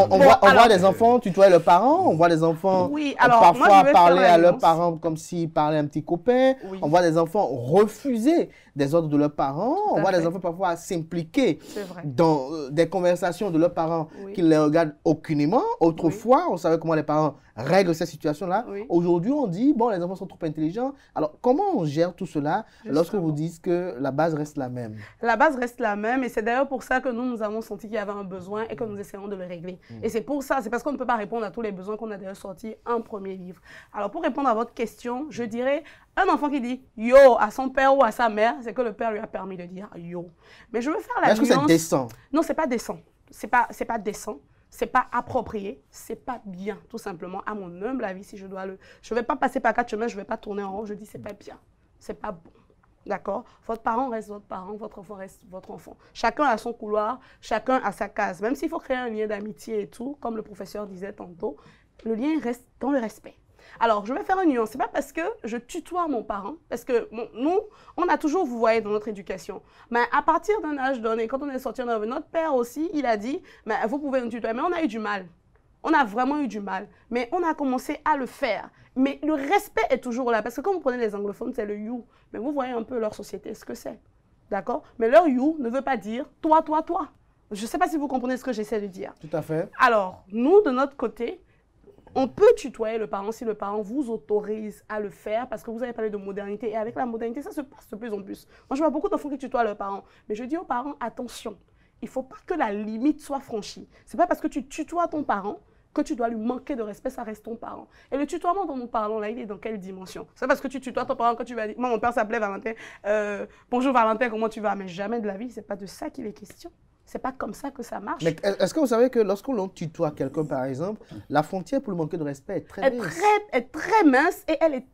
On voit des enfants tutoyer leurs parents, on voit des enfants parfois parler à leurs parents comme s'ils parlaient à un petit copain. On voit des enfants refuser des ordres de leurs parents. On voit des enfants parfois s'impliquer dans des conversations de leurs parents qui les regardent aucunement. Autrefois, on savait comment les parents règlent ces situations-là. Aujourd'hui, on dit, bon, les enfants sont trop intelligents. Alors, comment on gère tout cela lorsque vous dites que la base reste la même? La base reste la même et c'est d'ailleurs pour ça que nous avons senti qu'il y avait un besoin et que nous essayons de le régler. Et c'est pour ça, c'est parce qu'on ne peut pas répondre à tous les besoins qu'on a déjà sorti un premier livre. Alors, pour répondre à votre question, je dirais, un enfant qui dit « yo » à son père ou à sa mère, c'est que le père lui a permis de dire « yo ». Mais je veux faire la nuance... Est-ce que c'est décent? Non, c'est pas décent. C'est pas décent. C'est pas approprié, c'est pas bien, tout simplement, à mon humble avis, si je dois le... Je vais pas passer par 4 chemins, je vais pas tourner en rond, je dis c'est pas bien, c'est pas bon, d'accord? Votre parent reste votre parent, votre enfant reste votre enfant. Chacun a son couloir, chacun a sa case, même s'il faut créer un lien d'amitié et tout, comme le professeur disait tantôt, le lien reste dans le respect. Alors, je vais faire une nuance. Ce n'est pas parce que je tutoie mon parent, parce que nous, on a toujours, vous voyez, dans notre éducation, mais à partir d'un âge donné, quand on est sorti, notre père aussi, il a dit, mais vous pouvez nous tutoyer, mais on a eu du mal. On a vraiment eu du mal, mais on a commencé à le faire. Mais le respect est toujours là, parce que quand vous prenez les anglophones, c'est le you. Mais vous voyez un peu leur société, ce que c'est. D'accord? Mais leur you ne veut pas dire toi, toi, toi. Je ne sais pas si vous comprenez ce que j'essaie de dire. Tout à fait. Alors, nous, de notre côté, on peut tutoyer le parent si le parent vous autorise à le faire, parce que vous avez parlé de modernité. Et avec la modernité, ça se passe de plus en plus. Moi, je vois beaucoup d'enfants qui tutoient leurs parents. Mais je dis aux parents, attention, il ne faut pas que la limite soit franchie. Ce n'est pas parce que tu tutoies ton parent que tu dois lui manquer de respect, ça reste ton parent. Et le tutoiement dont nous parlons là, il est dans quelle dimension? C'est parce que tu tutoies ton parent que tu vas dire, moi mon père s'appelait Valentin, bonjour Valentin, comment tu vas? Mais jamais de la vie, c'est pas de ça qu'il est question. C'est pas comme ça que ça marche. Mais est-ce que vous savez que lorsqu'on tutoie quelqu'un par exemple, la frontière pour le manquer de respect est très mince? Est très mince et elle est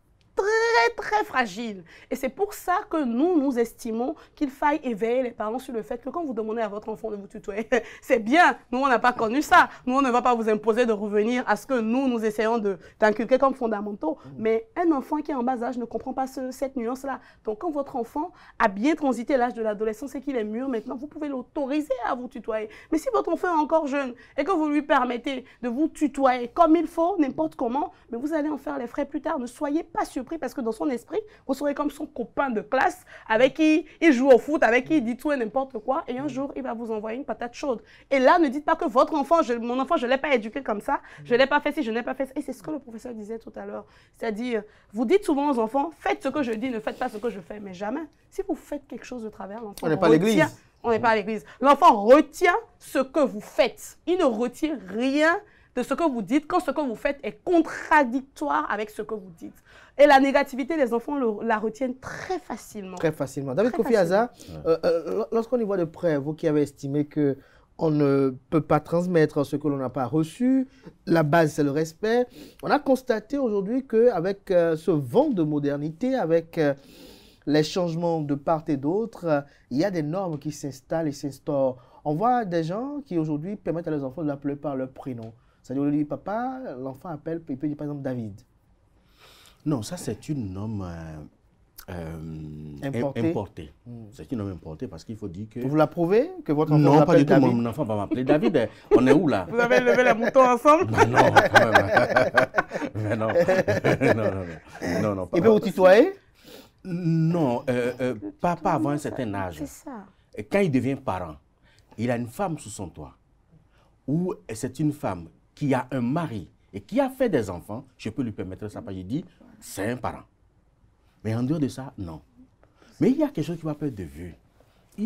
très fragile. Et c'est pour ça que nous estimons qu'il faille éveiller les parents sur le fait que quand vous demandez à votre enfant de vous tutoyer, c'est bien. Nous, on n'a pas connu ça. Nous, on ne va pas vous imposer de revenir à ce que nous essayons d'inculquer comme fondamentaux. Mais un enfant qui est en bas âge ne comprend pas cette nuance-là. Donc, quand votre enfant a bien transité l'âge de l'adolescence et qu'il est mûr maintenant, vous pouvez l'autoriser à vous tutoyer. Mais si votre enfant est encore jeune et que vous lui permettez de vous tutoyer comme il faut, n'importe comment, mais vous allez en faire les frais plus tard. Ne soyez pas surpris parce que dans son esprit, vous serez comme son copain de classe avec qui il joue au foot, avec qui il dit tout et n'importe quoi, et un jour, il va vous envoyer une patate chaude. Et là, ne dites pas que votre enfant, mon enfant, je ne l'ai pas éduqué comme ça, je ne l'ai pas fait ci, je n'ai pas fait ça. Et c'est ce que le professeur disait tout à l'heure. C'est-à-dire, vous dites souvent aux enfants, faites ce que je dis, ne faites pas ce que je fais, mais jamais. Si vous faites quelque chose de travers, l'enfant on n'est pas à l'église. On n'est pas à l'église. L'enfant retient ce que vous faites. Il ne retient rien de ce que vous dites quand ce que vous faites est contradictoire avec ce que vous dites. Et la négativité, les enfants la retiennent très facilement. Très facilement. David Kofi Aza, lorsqu'on y voit de près, vous qui avez estimé qu'on ne peut pas transmettre ce que l'on n'a pas reçu, la base c'est le respect, on a constaté aujourd'hui qu'avec ce vent de modernité, avec les changements de part et d'autre, il y a des normes qui s'installent et s'instaurent. On voit des gens qui aujourd'hui permettent à leurs enfants de l'appeler par leur prénom. C'est-à-dire, on lui dit papa, l'enfant appelle, il peut dire par exemple David. Non, ça c'est une norme importée. C'est une norme importée parce qu'il faut dire que... Vous l'approuvez que votre enfant non, pas du tout, David? mon enfant va m'appeler David. On est où là? Vous avez levé les moutons ensemble? Non, quand même. Mais non. Non. Il peut vous tutoyer? Non, pas avant un certain âge. C'est ça. Et quand il devient parent, il a une femme sous son toit. Ou c'est une femme qui a un mari et qui a fait des enfants, je peux lui permettre ça parce que je dis, c'est un parent. Mais en dehors de ça, non. Mais il y a quelque chose qui va perdre de vue. Il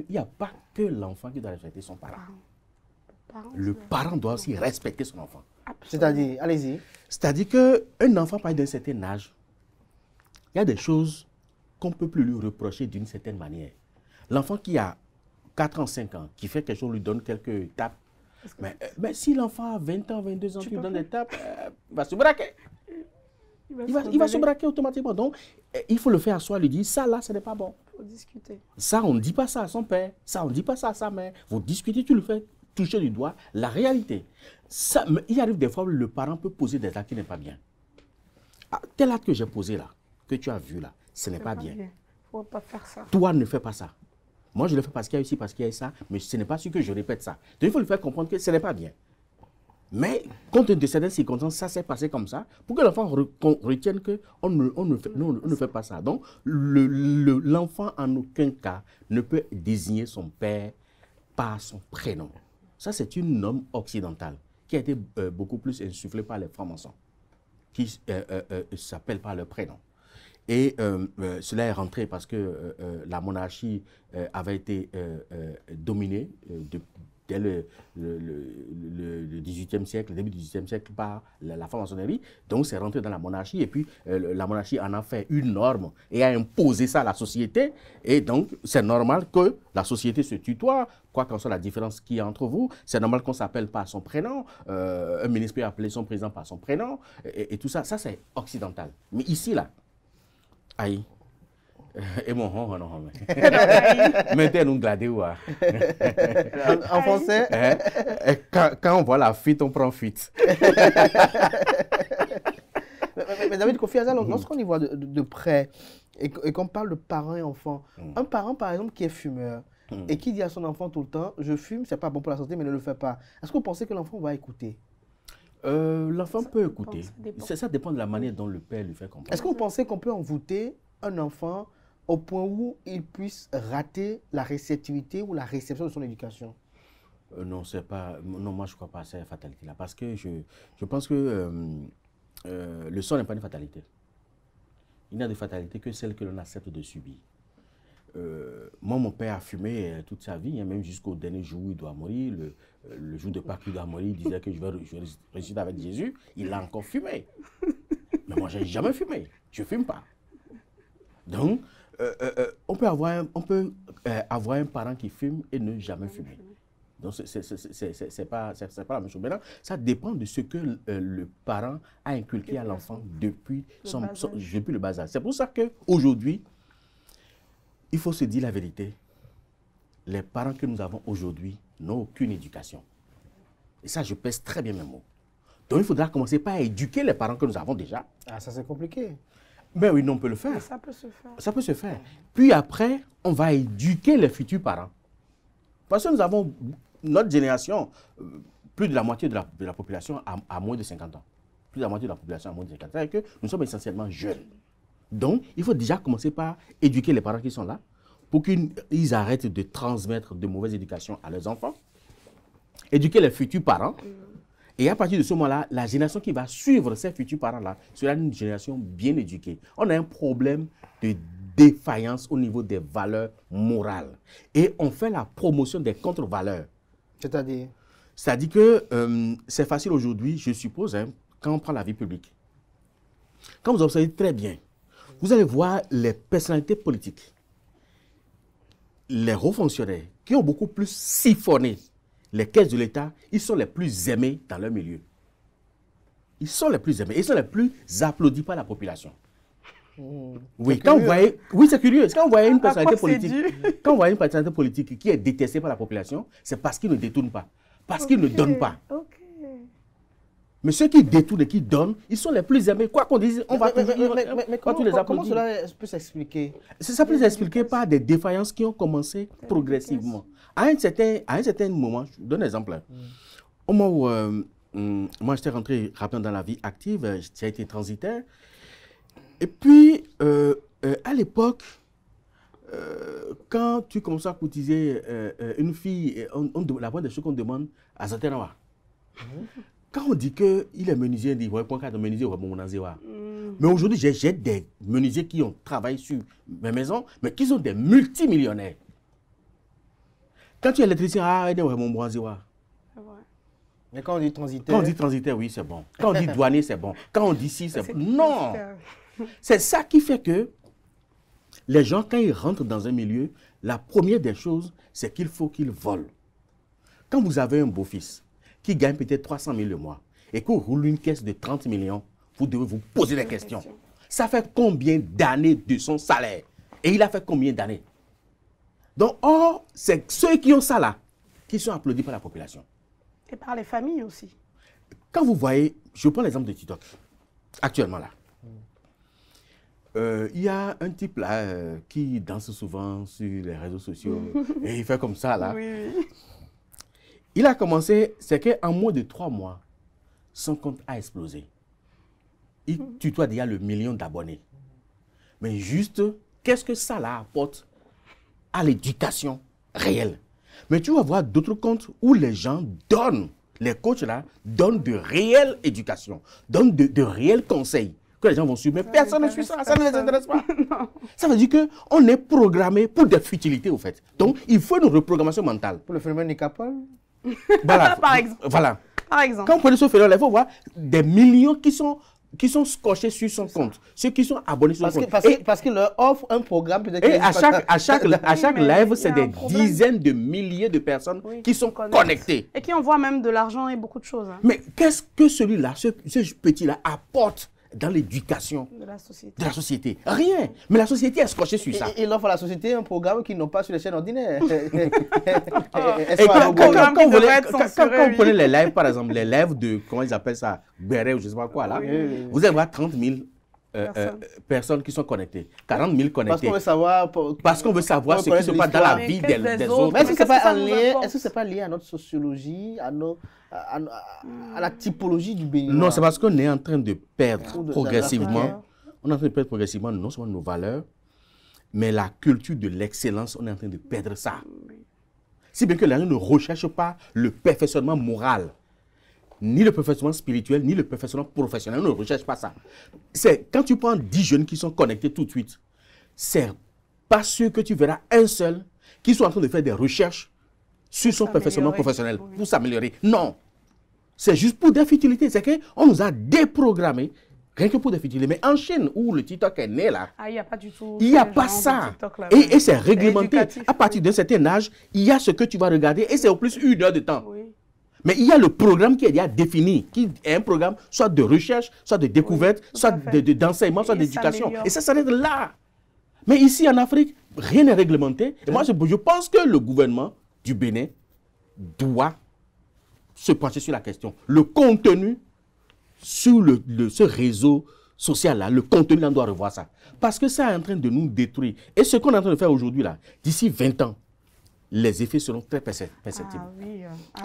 n'y a pas que l'enfant qui doit respecter son parent. Le parent doit aussi respecter son enfant. C'est-à-dire, allez-y. C'est-à-dire qu'un enfant, par d'un certain âge, il y a des choses qu'on ne peut plus lui reprocher d'une certaine manière. L'enfant qui a 4 ans, 5 ans, qui fait quelque chose, lui donne quelques tapes. Mais si l'enfant a 20 ans, 22 ans, tu lui donnes des tapes, il va se braquer. Il va se braquer automatiquement. Donc, il faut le faire à soi, lui dire, ça là, ce n'est pas bon. Il faut discuter. Ça, on ne dit pas ça à son père. Ça, on ne dit pas ça à sa mère. Vous discutez, tu le fais toucher du doigt la réalité. Ça, il arrive des fois où le parent peut poser des actes qui n'est pas bien. Ah, tel acte que j'ai posé là, que tu as vu là, ce n'est pas bien. Il ne faut pas faire ça. Toi, ne fais pas ça. Moi, je le fais parce qu'il y a ici, parce qu'il y a ça, mais ce n'est pas sûr que je répète ça. Donc, il faut lui faire comprendre que ce n'est pas bien. Mais, compte tenu de certaines circonstances, ça s'est passé comme ça, pour que l'enfant retienne qu'on ne fait pas ça. Donc, l'enfant, en aucun cas, ne peut désigner son père par son prénom. Ça, c'est une norme occidentale qui a été beaucoup plus insufflée par les francs-maçons, qui s'appellent par leur prénom. Et cela est rentré parce que la monarchie avait été dominée dès le XVIIIe siècle, le début du XVIIIe siècle, par la franc-maçonnerie. Donc, c'est rentré dans la monarchie et puis la monarchie en a fait une norme et a imposé ça à la société. Et donc, c'est normal que la société se tutoie, quoi qu'en soit la différence qu'il y a entre vous. C'est normal qu'on s'appelle par son prénom. Un ministre peut appeler son président par son prénom et tout ça. Ça, c'est occidental. Mais ici, là, aïe. Et mon hon, non, mais t'es nous gladé ou en français? Quand on voit la fuite, on prend fuite. Mais David Kofi Azal, lorsqu'on y voit de près et qu'on parle de parents et enfants, un parent par exemple qui est fumeur et qui dit à son enfant tout le temps, je fume, c'est pas bon pour la santé, mais ne le fais pas. Est-ce que vous pensez que l'enfant va écouter? L'enfant peut écouter. Ça dépend de la manière dont le père lui fait comprendre. Est-ce que vous pensez qu'on peut envoûter un enfant au point où il puisse rater la réceptivité ou la réception de son éducation? Non, c'est pas. Non, moi je ne crois pas à cette fatalité-là. Parce que je pense que le sang n'est pas une fatalité. Il n'y a de fatalité que celle que l'on accepte de subir. Moi, mon père a fumé toute sa vie, hein, même jusqu'au dernier jour où il doit mourir. Le jour de Pâques, il doit mourir, il disait que je vais ressusciter avec Jésus. Il a encore fumé. Mais moi, je n'ai jamais fumé. Je ne fume pas. Donc, on peut avoir un parent qui fume et ne jamais fumer. Donc, c'est pas la même chose. Maintenant, ça dépend de ce que le parent a inculqué à l'enfant depuis le bas âge. C'est pour ça qu'aujourd'hui, il faut se dire la vérité. Les parents que nous avons aujourd'hui n'ont aucune éducation. Et ça, je pèse très bien mes mots. Donc, il faudra commencer par éduquer les parents que nous avons déjà. Ah, ça c'est compliqué. Mais oui, non, on peut le faire. Mais ça peut se faire. Ça peut se faire. Puis après, on va éduquer les futurs parents. Parce que nous avons, notre génération, plus de la moitié de la population a moins de 50 ans. Plus de la moitié de la population a moins de 50 ans. C'est-à-dire que nous sommes essentiellement jeunes. Donc, il faut déjà commencer par éduquer les parents qui sont là pour qu'ils arrêtent de transmettre de mauvaises éducations à leurs enfants. Éduquer les futurs parents. Et à partir de ce moment-là, la génération qui va suivre ces futurs parents-là sera une génération bien éduquée. On a un problème de défaillance au niveau des valeurs morales. Et on fait la promotion des contre-valeurs. C'est-à-dire? C'est-à-dire que c'est facile aujourd'hui, je suppose, hein, quand on prend la vie publique. Quand vous observez très bien, vous allez voir les personnalités politiques, les hauts fonctionnaires qui ont beaucoup plus siphonné les caisses de l'État, ils sont les plus aimés dans leur milieu. Ils sont les plus aimés. Ils sont les plus applaudis par la population. Oui, quand vous voyez, oui, c'est curieux. Quand vous voyez une personnalité politique, quand vous voyez une personnalité politique qui est détestée par la population, c'est parce qu'il ne détourne pas, parce qu'il ne donne pas. Mais ceux qui détournent et qui donnent, ils sont les plus aimés. Quoi qu'on dise, on va toujours. Mais comment cela peut s'expliquer? Ça peut s'expliquer par des défaillances qui ont commencé progressivement. À un certain moment, je donne un exemple. Au moment où moi j'étais rentré rapidement dans la vie active, j'ai été transitaire. Et puis, à l'époque, quand tu commences à cotiser une fille, la première des choses qu'on demande à Zaterawa. Quand on dit qu'il est menuisier, on dit ouais, pourquoi menuisier ouais, bon, mais aujourd'hui, j'ai des menuisiers qui ont travaillé sur mes maisons, mais qui sont des multimillionnaires. Quand tu es électricien, ah, ouais, mon bronzéwa. Mais quand on dit transitaire? Quand on dit transitaire, oui, c'est bon. Quand on dit douanier, c'est bon. Quand on dit si, c'est bon. Non! C'est ça qui fait que les gens, quand ils rentrent dans un milieu, la première des choses, c'est qu'il faut qu'ils volent. Quand vous avez un beau-fils qui gagne peut-être 300 000 le mois et qu'on roule une caisse de 30 millions, vous devez vous poser des questions. Ça fait combien d'années de son salaire? Et il a fait combien d'années? Donc, or, c'est ceux qui ont ça là, qui sont applaudis par la population. Et par les familles aussi. Quand vous voyez, je prends l'exemple de TikTok, actuellement là. Il y a un type là qui danse souvent sur les réseaux sociaux et il fait comme ça là. Oui. Il a commencé, c'est qu'en moins de 3 mois, son compte a explosé. Il tutoie déjà le 1 million d'abonnés. Mais juste, qu'est-ce que ça là apporte à l'éducation réelle? Mais tu vas voir d'autres comptes où les gens donnent, les coachs là, donnent de réelle éducation, donnent de réels conseils que les gens vont suivre. Mais personne ne suit ça, ça ne les intéresse pas. Ça veut dire qu'on est programmé pour des futilités au fait. Donc, il faut une reprogrammation mentale. Pour le phénomène Nicapol? Voilà. Par exemple. Voilà. Par exemple. Quand on prend ce phénomène, il faut voir des millions qui sont scotchés sur son compte, ceux qui sont abonnés sur son compte. Parce qu'il leur offre un programme peut-être. Et à chaque live, c'est des problème. dizaines de milliers de personnes qui sont connectées. Et qui envoient même de l'argent et beaucoup de choses. Hein. Mais qu'est-ce que celui-là, ce petit-là apporte dans l'éducation De la société. de la société. Rien. Mais la société est scotchée sur ça. Ils offrent à la société un programme qu'ils n'ont pas sur les chaînes ordinaires. Et quand vous prenez les lives, par exemple, les lives de, comment ils appellent ça, Béret ou je ne sais pas quoi, là, vous allez voir 30 000 personnes qui sont connectées, 40 000 connectées. Parce qu'on veut savoir ce qui se passe dans la vie des autres. Mais est-ce que ce n'est pas lié à notre sociologie, à la typologie du Bénin? Non, c'est parce qu'on est en train de perdre progressivement. On est en train de perdre progressivement non seulement nos valeurs, mais la culture de l'excellence, on est en train de perdre ça. Si bien que les gens ne recherchent pas le perfectionnement moral, ni le perfectionnement spirituel, ni le perfectionnement professionnel, on ne recherche pas ça. C'est quand tu prends 10 jeunes qui sont connectés tout de suite, c'est pas sûr que tu verras un seul qui soit en train de faire des recherches sur son perfectionnement professionnel pour s'améliorer. Non. C'est juste pour des futilités. C'est qu'on nous a déprogrammés rien que pour des futilités. Mais en Chine, où le TikTok est né là, il n'y a pas du tout. Il n'y a pas ça. Et c'est réglementé. À partir d'un certain âge, il y a ce que tu vas regarder et c'est au plus 1 heure de temps. Oui. Mais il y a le programme qui est déjà défini, qui est un programme soit de recherche, soit de découverte, soit d'enseignement, soit d'éducation. Et ça s'arrête là. Mais ici en Afrique, rien n'est réglementé. Et moi, je pense que le gouvernement du Bénin doit se pencher sur la question. Le contenu sur ce réseau social-là, le contenu, on doit revoir ça. Parce que ça est en train de nous détruire. Et ce qu'on est en train de faire aujourd'hui, là, d'ici 20 ans, les effets seront très perceptibles.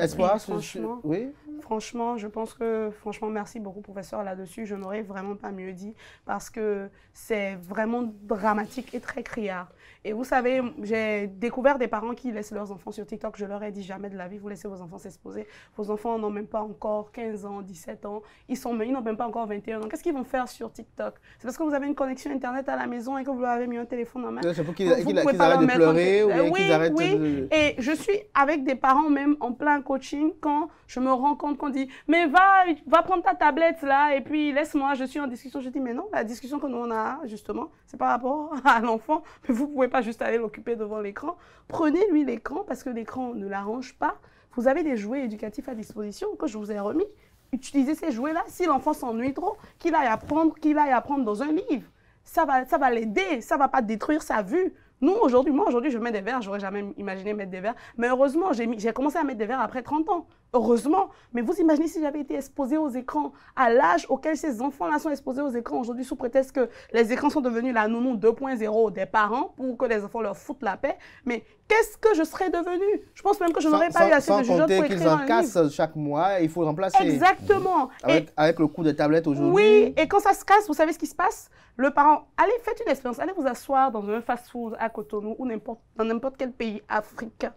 Espoir, franchement, oui. Franchement, je pense que, merci beaucoup, professeur, là-dessus. Je n'aurais vraiment pas mieux dit parce que c'est vraiment dramatique et très criard. Et vous savez, j'ai découvert des parents qui laissent leurs enfants sur TikTok. Je leur ai dit jamais de la vie, vous laissez vos enfants s'exposer. Vos enfants n'ont même pas encore 15 ans, 17 ans. Ils n'ont même pas encore 21 ans. Qu'est-ce qu'ils vont faire sur TikTok? C'est parce que vous avez une connexion Internet à la maison et que vous leur avez mis un téléphone en main. C'est pour qu'ils arrêtent de pleurer ou qu'ils arrêtent de... Et je suis avec des parents même en plein coaching quand je me rends compte qu'on dit « Mais va prendre ta tablette là et puis laisse-moi, je suis en discussion. » Je dis « Mais non, la discussion que nous on a justement, c'est par rapport à l'enfant. Mais vous ne pouvez pas juste aller l'occuper devant l'écran. Prenez-lui l'écran parce que l'écran ne l'arrange pas. Vous avez des jouets éducatifs à disposition que je vous ai remis. Utilisez ces jouets-là. Si l'enfant s'ennuie trop, qu'il aille apprendre dans un livre. Ça va l'aider, ça ne va pas détruire sa vue. Nous, aujourd'hui, je mets des verres, j'aurais jamais imaginé mettre des verres. Mais heureusement, j'ai commencé à mettre des verres après 30 ans. Heureusement. Mais vous imaginez si j'avais été exposée aux écrans à l'âge auquel ces enfants-là sont exposés aux écrans aujourd'hui, sous prétexte que les écrans sont devenus la nounou 2.0 des parents pour que les enfants leur foutent la paix. Mais qu'est-ce que je serais devenue? Je pense même que je n'aurais pas eu assez de jugeote pour écrire un livre. Sans compter qu'ils en cassent chaque mois, il faut remplacer. Exactement. Avec le coût des tablettes aujourd'hui. Oui, et quand ça se casse, vous savez ce qui se passe? Le parent, allez, faites une expérience, allez vous asseoir dans un fast-food à Cotonou ou dans n'importe quel pays africain.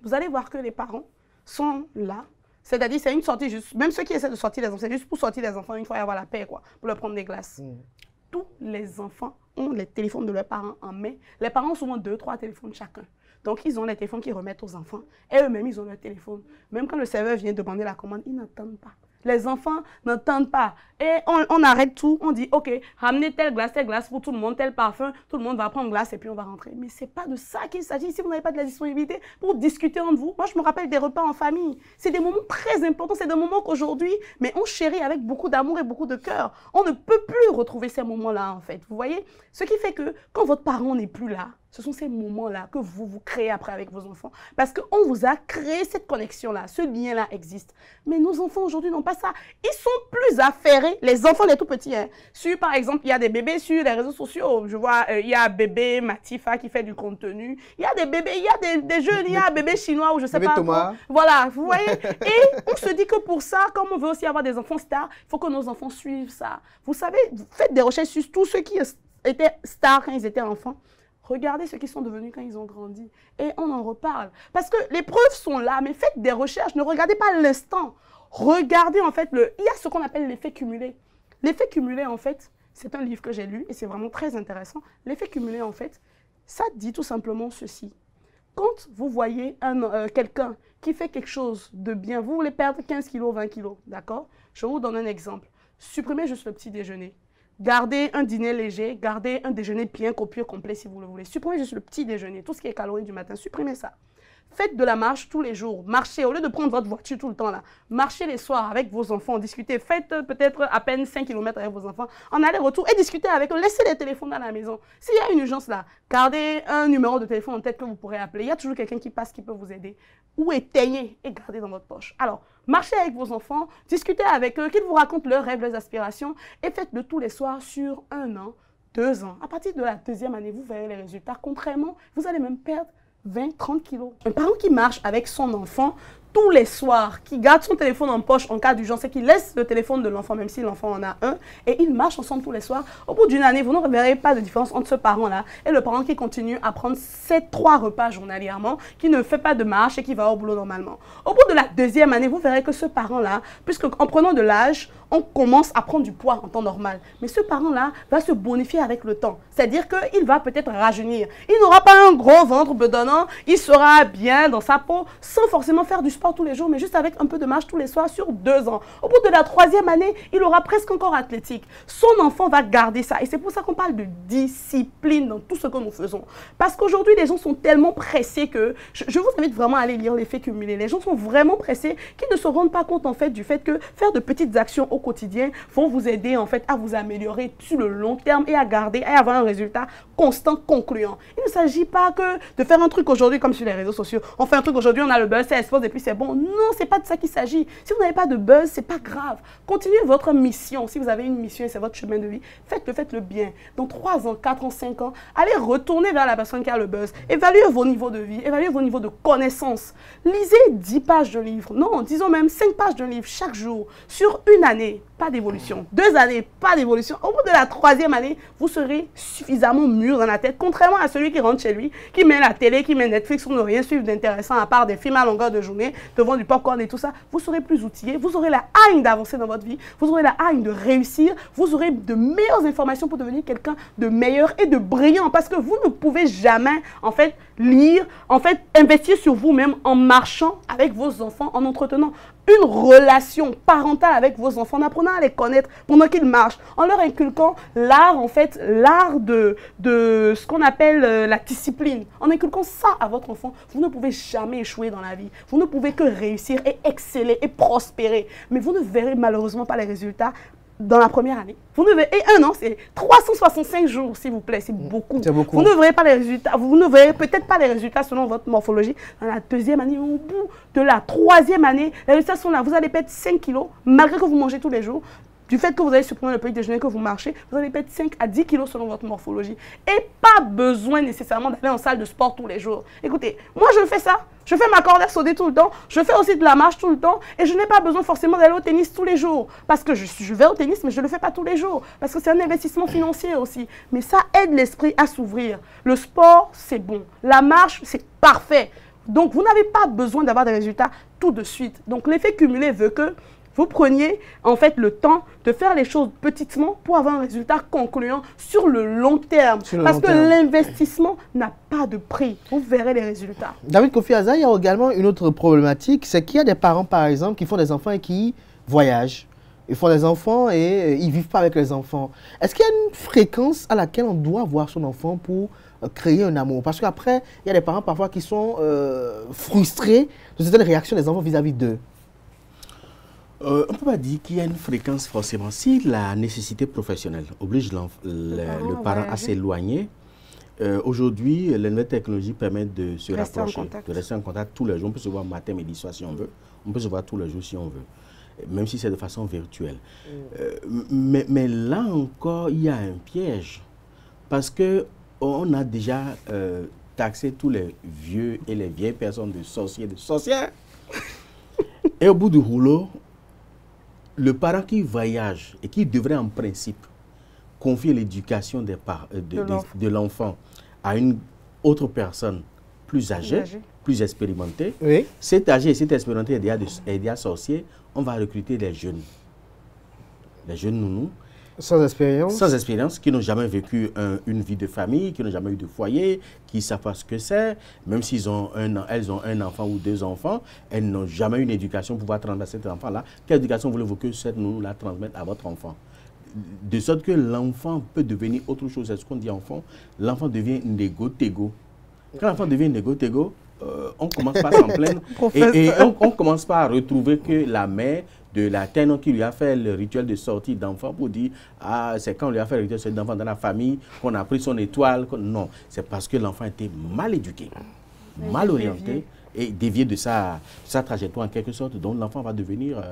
Vous allez voir que les parents sont là. C'est-à-dire, c'est une sortie juste, même ceux qui essaient de sortir les enfants, c'est juste pour sortir les enfants une fois et avoir la paix, quoi, pour leur prendre des glaces. Tous les enfants ont les téléphones de leurs parents en main. Les parents ont souvent 2-3 téléphones chacun. Donc, ils ont les téléphones qu'ils remettent aux enfants. Et eux-mêmes, ils ont leur téléphone. Même quand le serveur vient demander la commande, ils n'entendent pas. Les enfants n'entendent pas. Et on arrête tout. On dit, OK, ramenez telle glace pour tout le monde, tel parfum. Tout le monde va prendre glace et puis on va rentrer. Mais ce n'est pas de ça qu'il s'agit. Si vous n'avez pas de la disponibilité pour discuter entre vous. Moi, je me rappelle des repas en famille. C'est des moments très importants. C'est des moments qu'aujourd'hui, mais on chérit avec beaucoup d'amour et beaucoup de cœur. On ne peut plus retrouver ces moments-là, en fait. Vous voyez? Ce qui fait que quand votre parent n'est plus là, ce sont ces moments-là que vous créez après avec vos enfants. Parce qu'on vous a créé cette connexion-là, ce lien-là existe. Mais nos enfants aujourd'hui n'ont pas ça. Ils sont plus affairés, les enfants les tout petits. Hein. Par exemple, il y a des bébés sur les réseaux sociaux. Je vois, il y a bébé Matifa qui fait du contenu. Il y a des bébés, il y a des jeunes, il y a bébé chinois ou je sais pas Thomas. Quoi. Voilà, vous voyez. Et on se dit que pour ça, comme on veut aussi avoir des enfants stars, il faut que nos enfants suivent ça. Vous savez, faites des recherches sur tous ceux qui étaient stars quand ils étaient enfants. Regardez ce qu'ils sont devenus quand ils ont grandi. Et on en reparle. Parce que les preuves sont là, mais faites des recherches. Ne regardez pas l'instant. Regardez, en fait, il y a ce qu'on appelle l'effet cumulé. L'effet cumulé, en fait, c'est un livre que j'ai lu et c'est vraiment très intéressant. L'effet cumulé, en fait, ça dit tout simplement ceci. Quand vous voyez quelqu'un qui fait quelque chose de bien, vous voulez perdre 15 kilos, 20 kilos, d'accord? Je vous donne un exemple. Supprimez juste le petit déjeuner. Gardez un dîner léger, gardez un déjeuner bien copieux, complet si vous le voulez. Supprimez juste le petit déjeuner, tout ce qui est calories du matin, supprimez ça. Faites de la marche tous les jours. Marchez, au lieu de prendre votre voiture tout le temps là. Marchez les soirs avec vos enfants, discutez. Faites peut-être à peine 5 km avec vos enfants en aller-retour et discutez avec eux. Laissez les téléphones à la maison. S'il y a une urgence là, gardez un numéro de téléphone en tête que vous pourrez appeler. Il y a toujours quelqu'un qui passe qui peut vous aider. Ou éteignez et gardez dans votre poche. Alors, marchez avec vos enfants, discutez avec eux, qu'ils vous racontent leurs rêves, leurs aspirations et faites-le tous les soirs sur 1 an, 2 ans. À partir de la 2e année, vous verrez les résultats. Contrairement, vous allez même perdre 20, 30 kilos. Un parent qui marche avec son enfant tous les soirs, qui garde son téléphone en poche en cas d'urgence et qui laisse le téléphone de l'enfant, même si l'enfant en a un, et ils marchent ensemble tous les soirs, au bout d'une année, vous ne verrez pas de différence entre ce parent-là et le parent qui continue à prendre ses 3 repas journalièrement, qui ne fait pas de marche et qui va au boulot normalement. Au bout de la 2e année, vous verrez que ce parent-là, puisque en prenant de l'âge, on commence à prendre du poids en temps normal. Mais ce parent-là va se bonifier avec le temps. C'est-à-dire qu'il va peut-être rajeunir. Il n'aura pas un gros ventre bedonnant, il sera bien dans sa peau, sans forcément faire du sport tous les jours, mais juste avec un peu de marche tous les soirs sur 2 ans. Au bout de la 3e année, il aura presque encore athlétique. Son enfant va garder ça. Et c'est pour ça qu'on parle de discipline dans tout ce que nous faisons. Parce qu'aujourd'hui, les gens sont tellement pressés que, je vous invite vraiment à aller lire l'effet cumulé. Les gens sont vraiment pressés qu'ils ne se rendent pas compte en fait du fait que faire de petites actions au quotidien vont vous aider en fait à vous améliorer sur le long terme et à garder et à avoir un résultat constant, concluant. Il ne s'agit pas que de faire un truc aujourd'hui comme sur les réseaux sociaux. On fait un truc aujourd'hui, on a le buzz, ça explose et puis c'est bon. Non, c'est pas de ça qu'il s'agit. Si vous n'avez pas de buzz, c'est pas grave. Continuez votre mission. Si vous avez une mission et c'est votre chemin de vie, faites-le bien. Dans 3 ans, 4 ans, 5 ans, allez retourner vers la personne qui a le buzz. Évaluez vos niveaux de vie, évaluez vos niveaux de connaissances. Lisez 10 pages de livre. Non, disons même 5 pages de livre chaque jour sur une année. Pas d'évolution. 2 années, pas d'évolution. Au bout de la 3e année, vous serez suffisamment mûr dans la tête, contrairement à celui qui rentre chez lui, qui met la télé, qui met Netflix pour ne rien suivre d'intéressant à part des films à longueur de journée, devant du popcorn et tout ça. Vous serez plus outillé, vous aurez la haine d'avancer dans votre vie, vous aurez la haine de réussir, vous aurez de meilleures informations pour devenir quelqu'un de meilleur et de brillant, parce que vous ne pouvez jamais, en fait, lire, en fait, investir sur vous-même en marchant avec vos enfants, en entretenant une relation parentale avec vos enfants, en apprenant à les connaître pendant qu'ils marchent, en leur inculquant l'art, en fait, l'art de ce qu'on appelle la discipline. En inculquant ça à votre enfant, vous ne pouvez jamais échouer dans la vie. Vous ne pouvez que réussir et exceller et prospérer. Mais vous ne verrez malheureusement pas les résultats dans la première année. Vous ne verrez, et 1 an, c'est 365 jours, s'il vous plaît, c'est beaucoup. Vous ne verrez pas les résultats, vous ne verrez peut-être pas les résultats selon votre morphologie dans la 2e année, au bout de la 3e année, les résultats sont là. Vous allez perdre 5 kilos, malgré que vous mangez tous les jours. Du fait que vous allez supprimer le petit déjeuner, que vous marchez, vous allez perdre 5 à 10 kilos selon votre morphologie. Et pas besoin nécessairement d'aller en salle de sport tous les jours. Écoutez, moi je fais ça. Je fais ma corde à sauter tout le temps. Je fais aussi de la marche tout le temps. Et je n'ai pas besoin forcément d'aller au tennis tous les jours. Parce que je vais au tennis, mais je ne le fais pas tous les jours. Parce que c'est un investissement financier aussi. Mais ça aide l'esprit à s'ouvrir. Le sport, c'est bon. La marche, c'est parfait. Donc, vous n'avez pas besoin d'avoir des résultats tout de suite. Donc, l'effet cumulé veut que vous preniez en fait le temps de faire les choses petitement pour avoir un résultat concluant sur le long terme. Parce que l'investissement n'a pas de prix. Vous verrez les résultats. David Kofi Aza, il y a également une autre problématique, c'est qu'il y a des parents par exemple qui font des enfants et qui voyagent. Ils font des enfants et ils ne vivent pas avec les enfants. Est-ce qu'il y a une fréquence à laquelle on doit voir son enfant pour créer un amour? Parce qu'après, il y a des parents parfois qui sont frustrés de certaines réactions des enfants vis-à-vis d'eux. On ne peut pas dire qu'il y a une fréquence forcément. Si la nécessité professionnelle oblige le parent à s'éloigner, aujourd'hui, les nouvelles technologies permettent de se rapprocher, de rester en contact tous les jours. On peut se voir matin, midi, soir si on veut. On peut se voir tous les jours si on veut, même si c'est de façon virtuelle. Mais là encore, il y a un piège. Parce qu'on a déjà taxé tous les vieux et les vieilles personnes de sorciers, de sorcières. Et au bout du rouleau, le parent qui voyage et qui devrait en principe confier l'éducation de l'enfant à une autre personne plus âgée, plus expérimentée, cet âgé et cet expérimenté est déjà sorcier, on va recruter des jeunes nounous, sans expérience, qui n'ont jamais vécu une vie de famille, qui n'ont jamais eu de foyer, qui ne savent pas ce que c'est. Même s'ils ont elles ont un enfant ou 2 enfants, elles n'ont jamais eu une éducation pour pouvoir transmettre à cet enfant-là. Quelle éducation voulez-vous que cette nounou la transmette à votre enfant? De sorte que l'enfant peut devenir autre chose. C'est ce qu'on dit enfant. L'enfant devient négo-tégo. Quand l'enfant devient négo-tégo, on commence par s'en plaindre et on commence par retrouver que la mère de la terre qui lui a fait le rituel de sortie d'enfant pour dire « Ah, c'est quand on lui a fait le rituel de sortie d'enfant dans la famille qu'on a pris son étoile. » Non, c'est parce que l'enfant était mal éduqué, mal orienté et dévié de sa trajectoire en quelque sorte. Donc l'enfant va devenir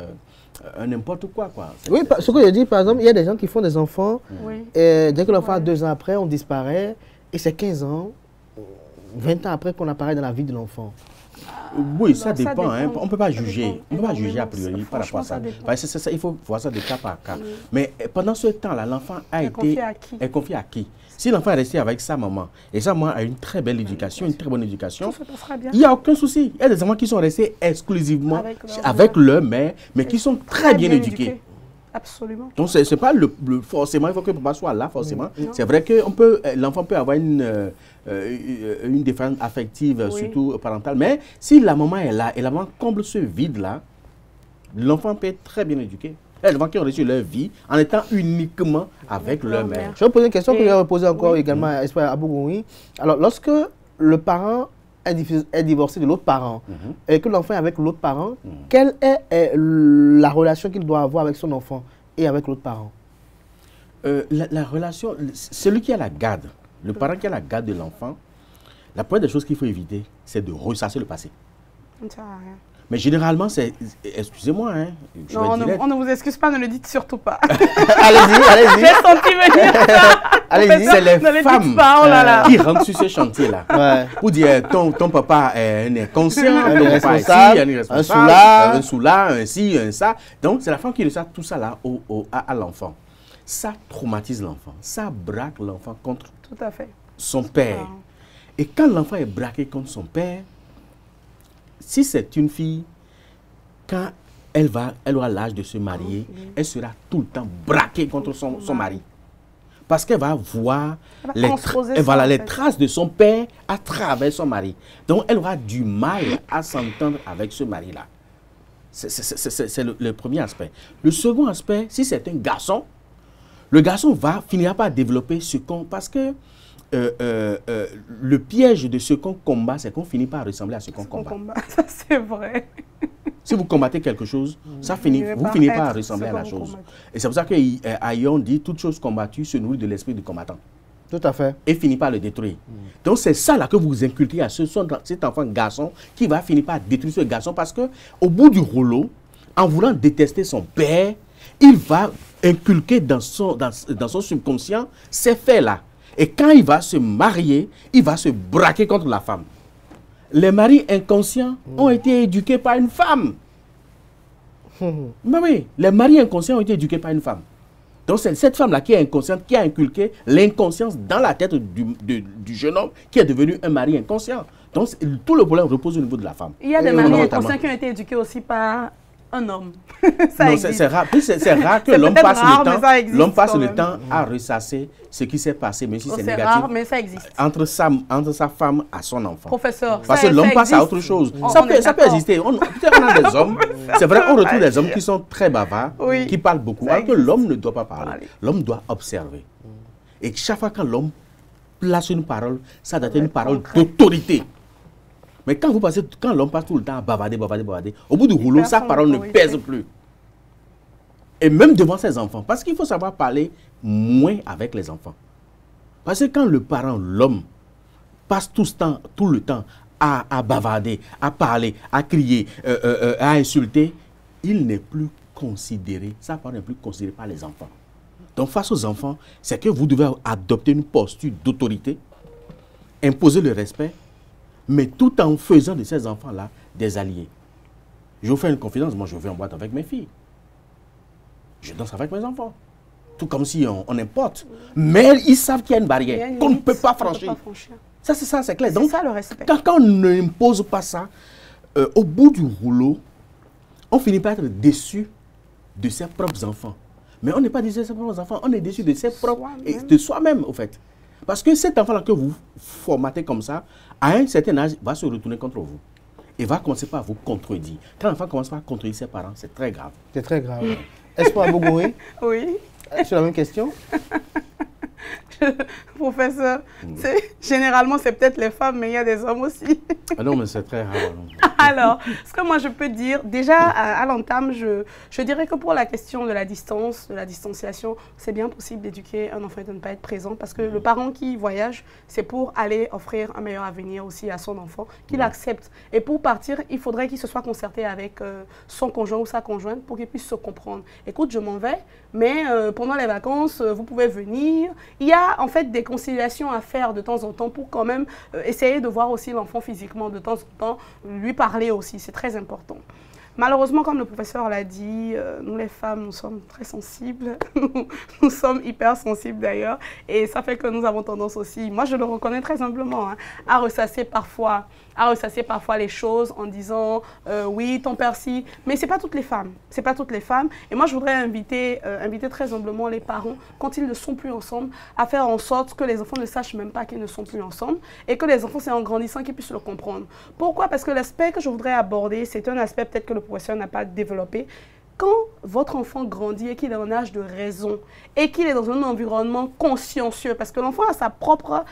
un n'importe quoi. Oui, ce que je dis, par exemple, il y a des gens qui font des enfants, et dès que l'enfant a 2 ans après, on disparaît, et c'est 15 ans, 20 ans après qu'on apparaît dans la vie de l'enfant. Oui, ça dépend. Hein. On ne peut pas juger. On ne peut pas juger a priori par rapport à ça. Il faut voir ça de cas par cas. Mais pendant ce temps-là, l'enfant est confié à qui? Si l'enfant est resté avec sa maman, et sa maman a une très belle éducation, une très bonne éducation, il n'y a aucun souci. Il y a des enfants qui sont restés exclusivement avec leur mère, mais qui sont très bien éduqués. Absolument. Donc, ce n'est pas forcément, il faut que le papa soit là, forcément. C'est vrai que l'enfant peut avoir une défaillance affective, surtout parentale. Mais si la maman est là et la maman comble ce vide-là, l'enfant peut être très bien éduqué. Il y a des enfants qui ont reçu leur vie en étant uniquement avec leur mère. Je vais poser une question que je vais poser encore également à Espoir Abougoui. Alors, lorsque le parent est divorcé de l'autre parent et que l'enfant est avec l'autre parent, quelle est la relation qu'il doit avoir avec son enfant et avec l'autre parent? La relation, celui qui a la garde, le parent qui a la garde de l'enfant, la première des choses qu'il faut éviter, c'est de ressasser le passé. Ça ne sert à rien. Mais généralement, c'est... Excusez-moi, hein. Non, on ne vous excuse pas, ne le dites surtout pas. Allez-y. J'ai senti venir ça. Allez-y. C'est les femmes qui rentrent sur ce chantier-là. Ouais. Pour dire, ton papa est un inconscient, un irresponsable, un soulard, un ci, un ça. Donc, c'est la femme qui ressort tout ça là à l'enfant. Ça traumatise l'enfant. Ça braque l'enfant contre son père. Et quand l'enfant est braqué contre son père, si c'est une fille, quand elle aura l'âge de se marier, elle sera tout le temps braquée contre son mari. Parce qu'elle va voir les traces de son père à travers son mari. Donc, elle aura du mal à s'entendre avec ce mari-là. C'est le premier aspect. Le second aspect, si c'est un garçon, le garçon finira par développer ce qu'on... Parce que le piège de ce qu'on combat, c'est qu'on finit par ressembler à ce qu'on combat. Ça, c'est vrai. Si vous combattez quelque chose, vous finissez par ressembler à la chose. Et c'est pour ça que Ayon dit, toute chose combattue se nourrit de l'esprit du combattant. Tout à fait. Et finit par le détruire. Donc c'est ça là que vous inculquez à cet enfant garçon qui va finir par détruire ce garçon parce qu'au bout du rouleau, en voulant détester son père, il va inculquer dans son subconscient ces faits-là. Et quand il va se marier, il va se braquer contre la femme. Les maris inconscients ont été éduqués par une femme. Mais oui, les maris inconscients ont été éduqués par une femme. Donc c'est cette femme-là qui est inconsciente, qui a inculqué l'inconscience dans la tête du jeune homme qui est devenu un mari inconscient. Donc tout le problème repose au niveau de la femme. Il y a des maris inconscients qui ont été éduqués aussi par un homme. C'est rare que l'homme passe le temps à ressasser ce qui s'est passé, même si c'est négatif. Rare, mais ça existe. Entre sa femme et son enfant. Professeur, parce que l'homme passe à autre chose. Ça peut exister. On a des hommes, c'est vrai, on retrouve des hommes qui sont très bavards, qui parlent beaucoup, alors que l'homme ne doit pas parler. L'homme doit observer. Et chaque fois que l'homme place une parole, ça doit être une parole d'autorité. Mais quand l'homme passe tout le temps à bavarder, au bout du rouleau, sa parole ne pèse plus. Et même devant ses enfants. Parce qu'il faut savoir parler moins avec les enfants. Parce que quand le parent, l'homme, passe tout le temps à bavarder, à parler, à crier, à insulter, il n'est plus considéré, sa parole n'est plus considérée par les enfants. Donc face aux enfants, c'est que vous devez adopter une posture d'autorité, imposer le respect, mais tout en faisant de ces enfants-là des alliés. Je vous fais une confidence, moi je vais en boîte avec mes filles. Je danse avec mes enfants. Tout comme si on importe. Mais ils savent qu'il y a une barrière qu'on ne peut pas franchir. Ça, c'est clair. Donc, ça, le respect. Quand on n'impose pas ça, au bout du rouleau, on finit par être déçu de ses propres enfants. Mais on n'est pas déçu de ses propres enfants, on est déçu de de soi-même, au fait. Parce que cet enfant-là que vous formatez comme ça, à un certain âge, va se retourner contre vous. Et va commencer par vous contredire. Quand l'enfant commence par contredire ses parents, c'est très grave. C'est très grave. Espoir Abougoui? Oui. Sur la même question? Professeur, généralement, c'est peut-être les femmes, mais il y a des hommes aussi. Ah non, mais c'est très rare. Alors, ce que moi je peux dire, déjà à l'entame, je dirais que pour la question de la distance, de la distanciation, c'est bien possible d'éduquer un enfant et de ne pas être présent parce que le parent qui voyage, c'est pour aller offrir un meilleur avenir aussi à son enfant, qu'il accepte. Et pour partir, il faudrait qu'il se soit concerté avec son conjoint ou sa conjointe pour qu'il puisse se comprendre. Écoute, je m'en vais, mais pendant les vacances, vous pouvez venir. Il y a en fait des conciliations à faire de temps en temps pour quand même essayer de voir aussi l'enfant physiquement de temps en temps, lui parler aussi, c'est très important. Malheureusement, comme le professeur l'a dit, nous les femmes, nous sommes très sensibles, nous sommes hyper sensibles d'ailleurs, et ça fait que nous avons tendance aussi, moi je le reconnais très humblement, hein, à ressasser parfois les choses en disant oui, ton père si, mais c'est pas toutes les femmes, c'est pas toutes les femmes. Et moi je voudrais inviter très humblement les parents, quand ils ne sont plus ensemble, à faire en sorte que les enfants ne sachent même pas qu'ils ne sont plus ensemble et que les enfants, c'est en grandissant qu'ils puissent le comprendre. Pourquoi? Parce que l'aspect que je voudrais aborder, c'est un aspect peut-être que le professeur n'a pas développé. Quand votre enfant grandit et qu'il est en âge de raison et qu'il est dans un environnement consciencieux, parce que l'enfant a sa propre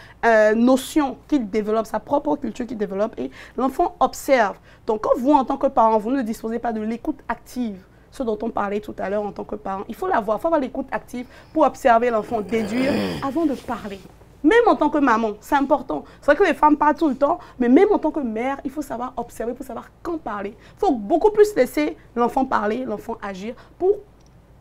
notion qu'il développe, sa propre culture qu'il développe et l'enfant observe. Donc quand vous, en tant que parent, vous ne disposez pas de l'écoute active, ce dont on parlait tout à l'heure en tant que parent, il faut l'avoir, il faut avoir l'écoute active pour observer l'enfant, déduire avant de parler. Même en tant que maman, c'est important. C'est vrai que les femmes parlent tout le temps, mais même en tant que mère, il faut savoir observer pour savoir quand parler. Il faut beaucoup plus laisser l'enfant parler, l'enfant agir pour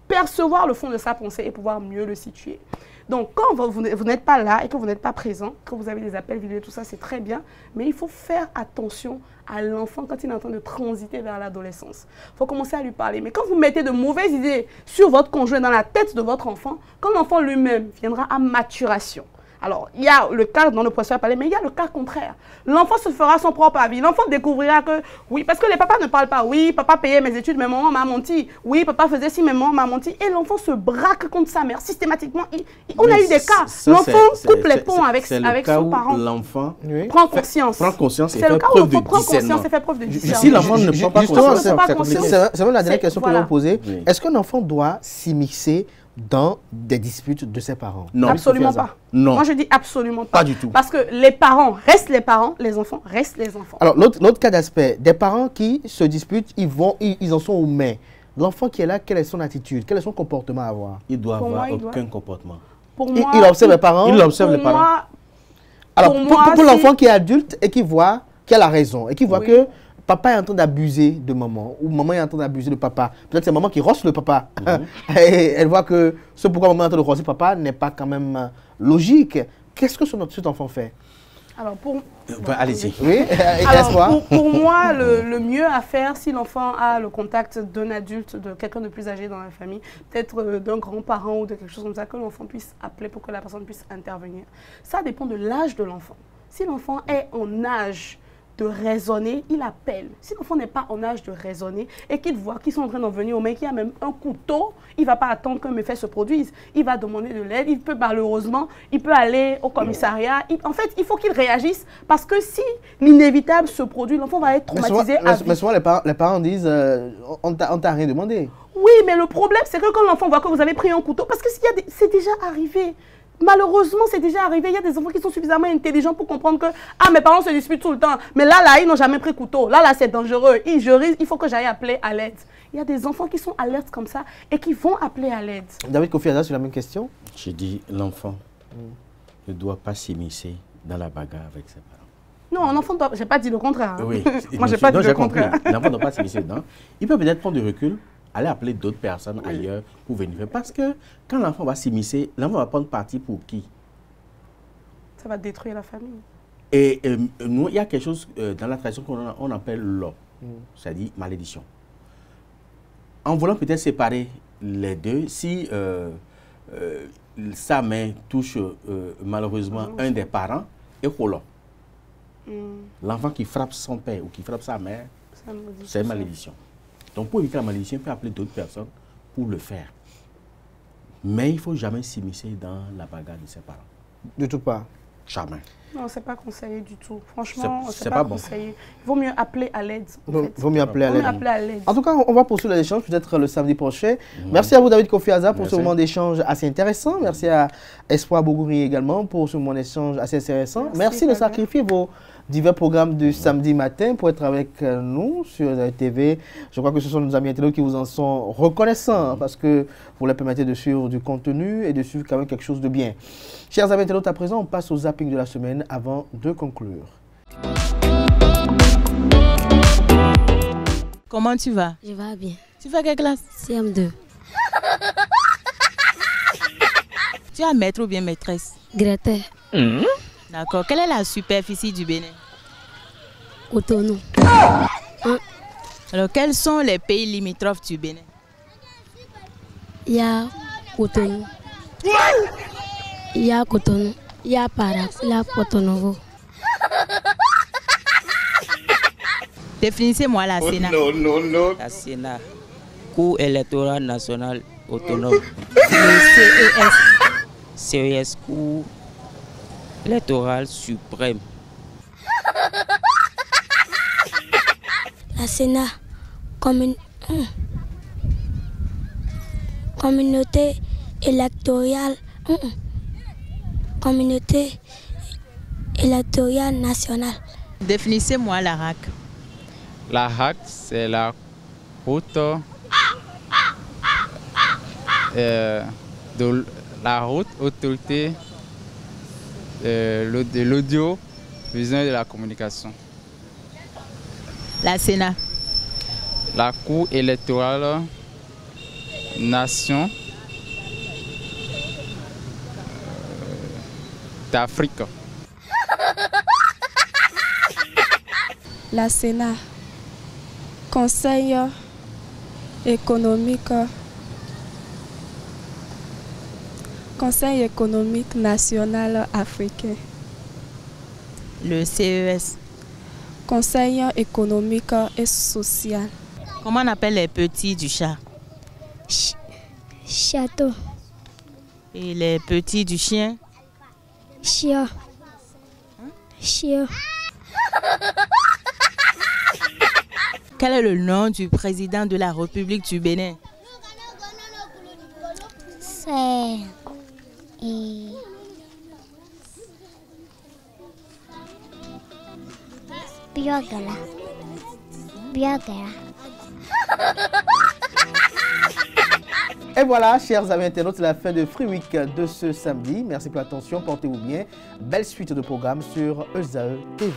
percevoir le fond de sa pensée et pouvoir mieux le situer. Donc, quand vous n'êtes pas là et que vous n'êtes pas présent, que vous avez des appels vidéo, tout ça, c'est très bien, mais il faut faire attention à l'enfant quand il est en train de transiter vers l'adolescence. Il faut commencer à lui parler. Mais quand vous mettez de mauvaises idées sur votre conjoint dans la tête de votre enfant, quand l'enfant lui-même viendra à maturation, alors, il y a le cas dont le professeur a parlé, mais il y a le cas contraire. L'enfant se fera son propre avis. L'enfant découvrira que, oui, parce que les papas ne parlent pas. Oui, papa payait mes études, mais maman m'a menti. Oui, papa faisait ci, mais maman m'a menti. Et l'enfant se braque contre sa mère systématiquement. On a eu des cas. L'enfant coupe les ponts avec son parent. L'enfant prend conscience. Prend conscience et fait preuve de discernement. Si l'enfant ne prend pas conscience, c'est même la dernière question que l'on posait. Est-ce qu'un enfant doit s'immiscer dans des disputes de ses parents? Non. Absolument pas. Non. Moi, je dis absolument pas. Pas du tout. Parce que les parents restent les parents, les enfants restent les enfants. Alors, l'autre cas d'aspect, des parents qui se disputent, ils en sont aux mains. L'enfant qui est là, quelle est son attitude? Quel est son comportement à avoir? Il doit avoir aucun comportement. Pour moi, il observe les parents? Il observe les parents. Alors, pour l'enfant qui est adulte et qui voit, qui a la raison, et qui voit que papa est en train d'abuser de maman, ou maman est en train d'abuser de papa. Peut-être c'est maman qui rosse le papa. Et elle voit que ce pourquoi maman est en train de rosser papa n'est pas quand même logique. Qu'est-ce que cet enfant fait? Alors, allez-y. Oui, alors, pour moi, le mieux à faire, si l'enfant a le contact d'un adulte, de quelqu'un de plus âgé dans la famille, peut-être d'un grand-parent ou de quelque chose comme ça, que l'enfant puisse appeler pour que la personne puisse intervenir. Ça dépend de l'âge de l'enfant. Si l'enfant est en âge de raisonner, il appelle. Si l'enfant n'est pas en âge de raisonner et qu'il voit qu'ils sont en train d'en venir au mec, qu'il y a même un couteau, il ne va pas attendre qu'un méfait se produise. Il va demander de l'aide. Il peut malheureusement, il peut aller au commissariat. En fait, il faut qu'il réagisse parce que si l'inévitable se produit, l'enfant va être traumatisé à vie. Mais souvent, les parents disent on t'a rien demandé. Oui, mais le problème, c'est que quand l'enfant voit que vous avez pris un couteau, parce que c'est déjà arrivé. Malheureusement, c'est déjà arrivé. Il y a des enfants qui sont suffisamment intelligents pour comprendre que mes parents se disputent tout le temps. Mais là, ils n'ont jamais pris couteau. Là, c'est dangereux. Je risque, il faut que j'aille appeler à l'aide. Il y a des enfants qui sont alertes comme ça et qui vont appeler à l'aide. David Kofi-Annan, sur la même question. J'ai dit, l'enfant ne doit pas s'immiscer dans la bagarre avec ses parents. Non, un enfant doit... Je n'ai pas dit le contraire. Hein. Oui. Moi, je n'ai pas dit le contraire. L'enfant ne doit pas s'immiscer dedans. Il peut peut-être prendre du recul, aller appeler d'autres personnes ailleurs pour venir faire. Parce que quand l'enfant va s'immiscer, l'enfant va prendre parti pour qui? Ça va détruire la famille. Et nous, il y a quelque chose dans la tradition qu'on appelle l'or, c'est-à-dire malédiction. En voulant peut-être séparer les deux, si sa main touche malheureusement un des parents, et l'enfant qui frappe son père ou qui frappe sa mère, c'est une malédiction. Donc pour éviter la malédiction, il peut appeler d'autres personnes pour le faire. Mais il ne faut jamais s'immiscer dans la bagarre de ses parents. De tout part. Jamais. Non, c'est pas conseillé du tout. Franchement, C'est c'est pas pas bon. conseillé. Il vaut mieux appeler à l'aide. Vaut mieux appeler à Vaut mieux l'aide. appeler à l'aide. En tout cas, on va poursuivre l'échange peut-être le samedi prochain. Merci à vous, David Kofiaza, pour ce Merci. moment d'échange assez intéressant. Merci à Espoir Bougouri également pour ce moment d'échange assez intéressant. Merci de Fabien. sacrifier vos divers programmes du samedi matin pour être avec nous sur TV. Je crois que ce sont nos amis internautes qui vous en sont reconnaissants parce que vous leur permettez de suivre du contenu et de suivre quand même quelque chose de bien. Chers amis internautes, à présent, on passe au zapping de la semaine avant de conclure. Comment tu vas? Je vais bien. Tu fais quelle classe? CM2. Tu es maître ou bien maîtresse? Greta. D'accord. Quelle est la superficie du Bénin? Cotonou. Alors, quels sont les pays limitrophes du Bénin? Il y a Cotonou. Il y a Cotonou. Il y a Parax. Il y a Porto-Novo. Définissez-moi la Sénat. La Sénat, Cour électorale nationale autonome. Le CES, Cour électorale suprême. La Sénat. Communauté électorale. Communauté électorale nationale. Définissez-moi la RAC. La HAC, c'est la haute, la haute autorité de l'audiovisuel et de la communication. La Sénat. La Cour électorale nation d'Afrique. La Sénat, Conseil économique national africain. Le CES. Conseil économique et social. Comment on appelle les petits du chat? Château. Et les petits du chien? Chien. Chien. Quel est le nom du président de la République du Bénin? C'est... Biogala. Biogala. Et voilà, chers amis internautes, c'est la fin de Free Week de ce samedi. Merci pour l'attention, portez-vous bien. Belle suite de programmes sur ESAE TV.